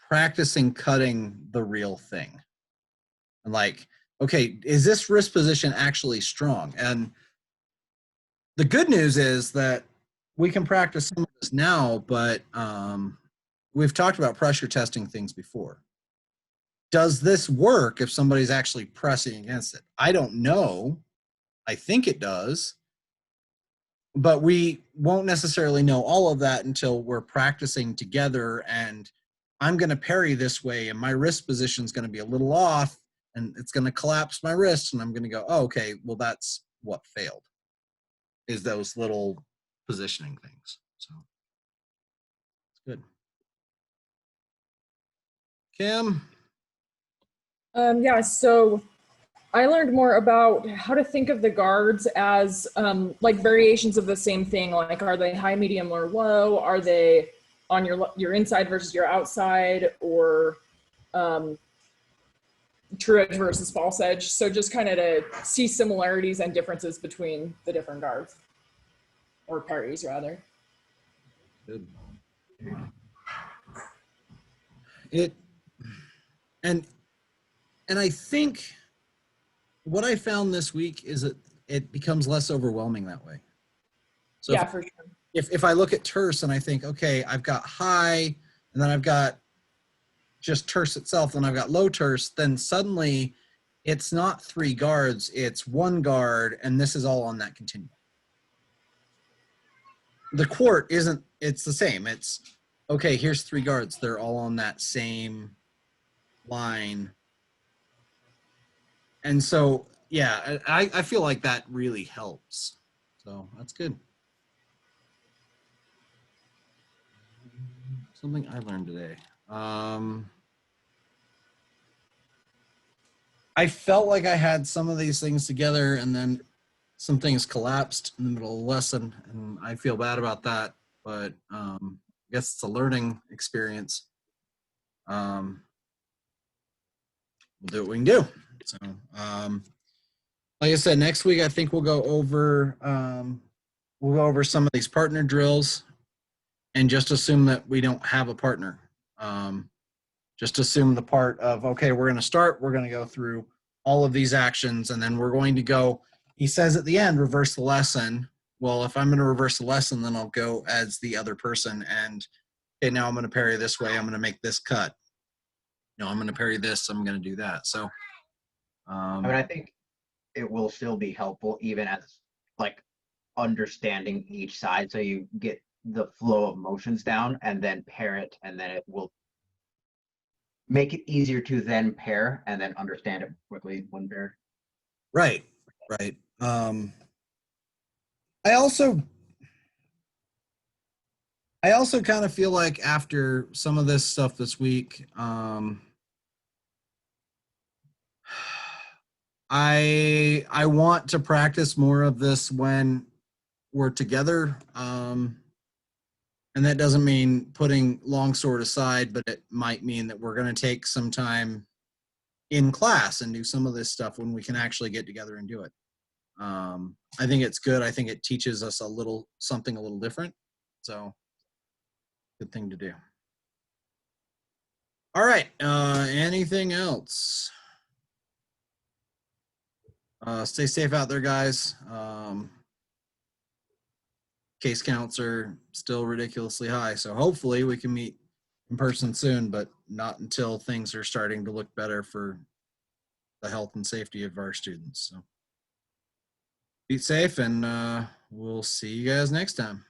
practicing cutting the real thing. And like, okay, is this wrist position actually strong? And the good news is that we can practice some of this now, but we've talked about pressure testing things before. Does this work if somebody's actually pressing against it? I don't know. I think it does. But we won't necessarily know all of that until we're practicing together, and I'm going to parry this way and my wrist position is going to be a little off and it's going to collapse my wrist, and I'm going to go, oh, okay, well, that's what failed, is those little positioning things. So it's good. Kim? Yeah, so I learned more about how to think of the guards as like variations of the same thing. Like, are they high, medium, or low? Are they on your inside versus your outside, or true edge versus false edge? So just kind of to see similarities and differences between the different guards or parties, rather. Good. It and I think what I found this week is that it becomes less overwhelming that way. So Yeah, for sure. if I look at terse and I think, okay, I've got high, and then I've got just terse itself, and I've got low terse, then suddenly it's not 3 guards, it's 1 guard, and this is all on that continuum. The quart isn't, it's the same. It's, okay, here's 3 guards. They're all on that same line. And so, yeah, I feel like that really helps. So that's good. Something I learned today. I felt like I had some of these things together, and then some things collapsed in the middle of the lesson, and I feel bad about that. But I guess it's a learning experience. We'll do what we can do. So, like I said, next week I think we'll go over some of these partner drills, and just assume that we don't have a partner. Just assume the part of, okay, we're going to start, we're going to go through all of these actions, and then we're going to go, he says at the end, reverse the lesson. Well, if I'm going to reverse the lesson, then I'll go as the other person, and okay, now I'm going to parry this way, I'm going to make this cut. No, I'm going to parry this, I'm going to do that. So, I mean, I think it will still be helpful even as like understanding each side, so you get the flow of motions down and then pair it, and then it will make it easier to then pair and then understand it quickly when paired. right. I also kind of feel like after some of this stuff this week, I want to practice more of this when we're together. And that doesn't mean putting longsword aside, but it might mean that we're going to take some time in class and do some of this stuff when we can actually get together and do it. I think it's good. I think it teaches us something a little different. So, good thing to do. All right. Anything else? Stay safe out there, guys. Case counts are still ridiculously high, so hopefully we can meet in person soon, but not until things are starting to look better for the health and safety of our students. So be safe, and we'll see you guys next time.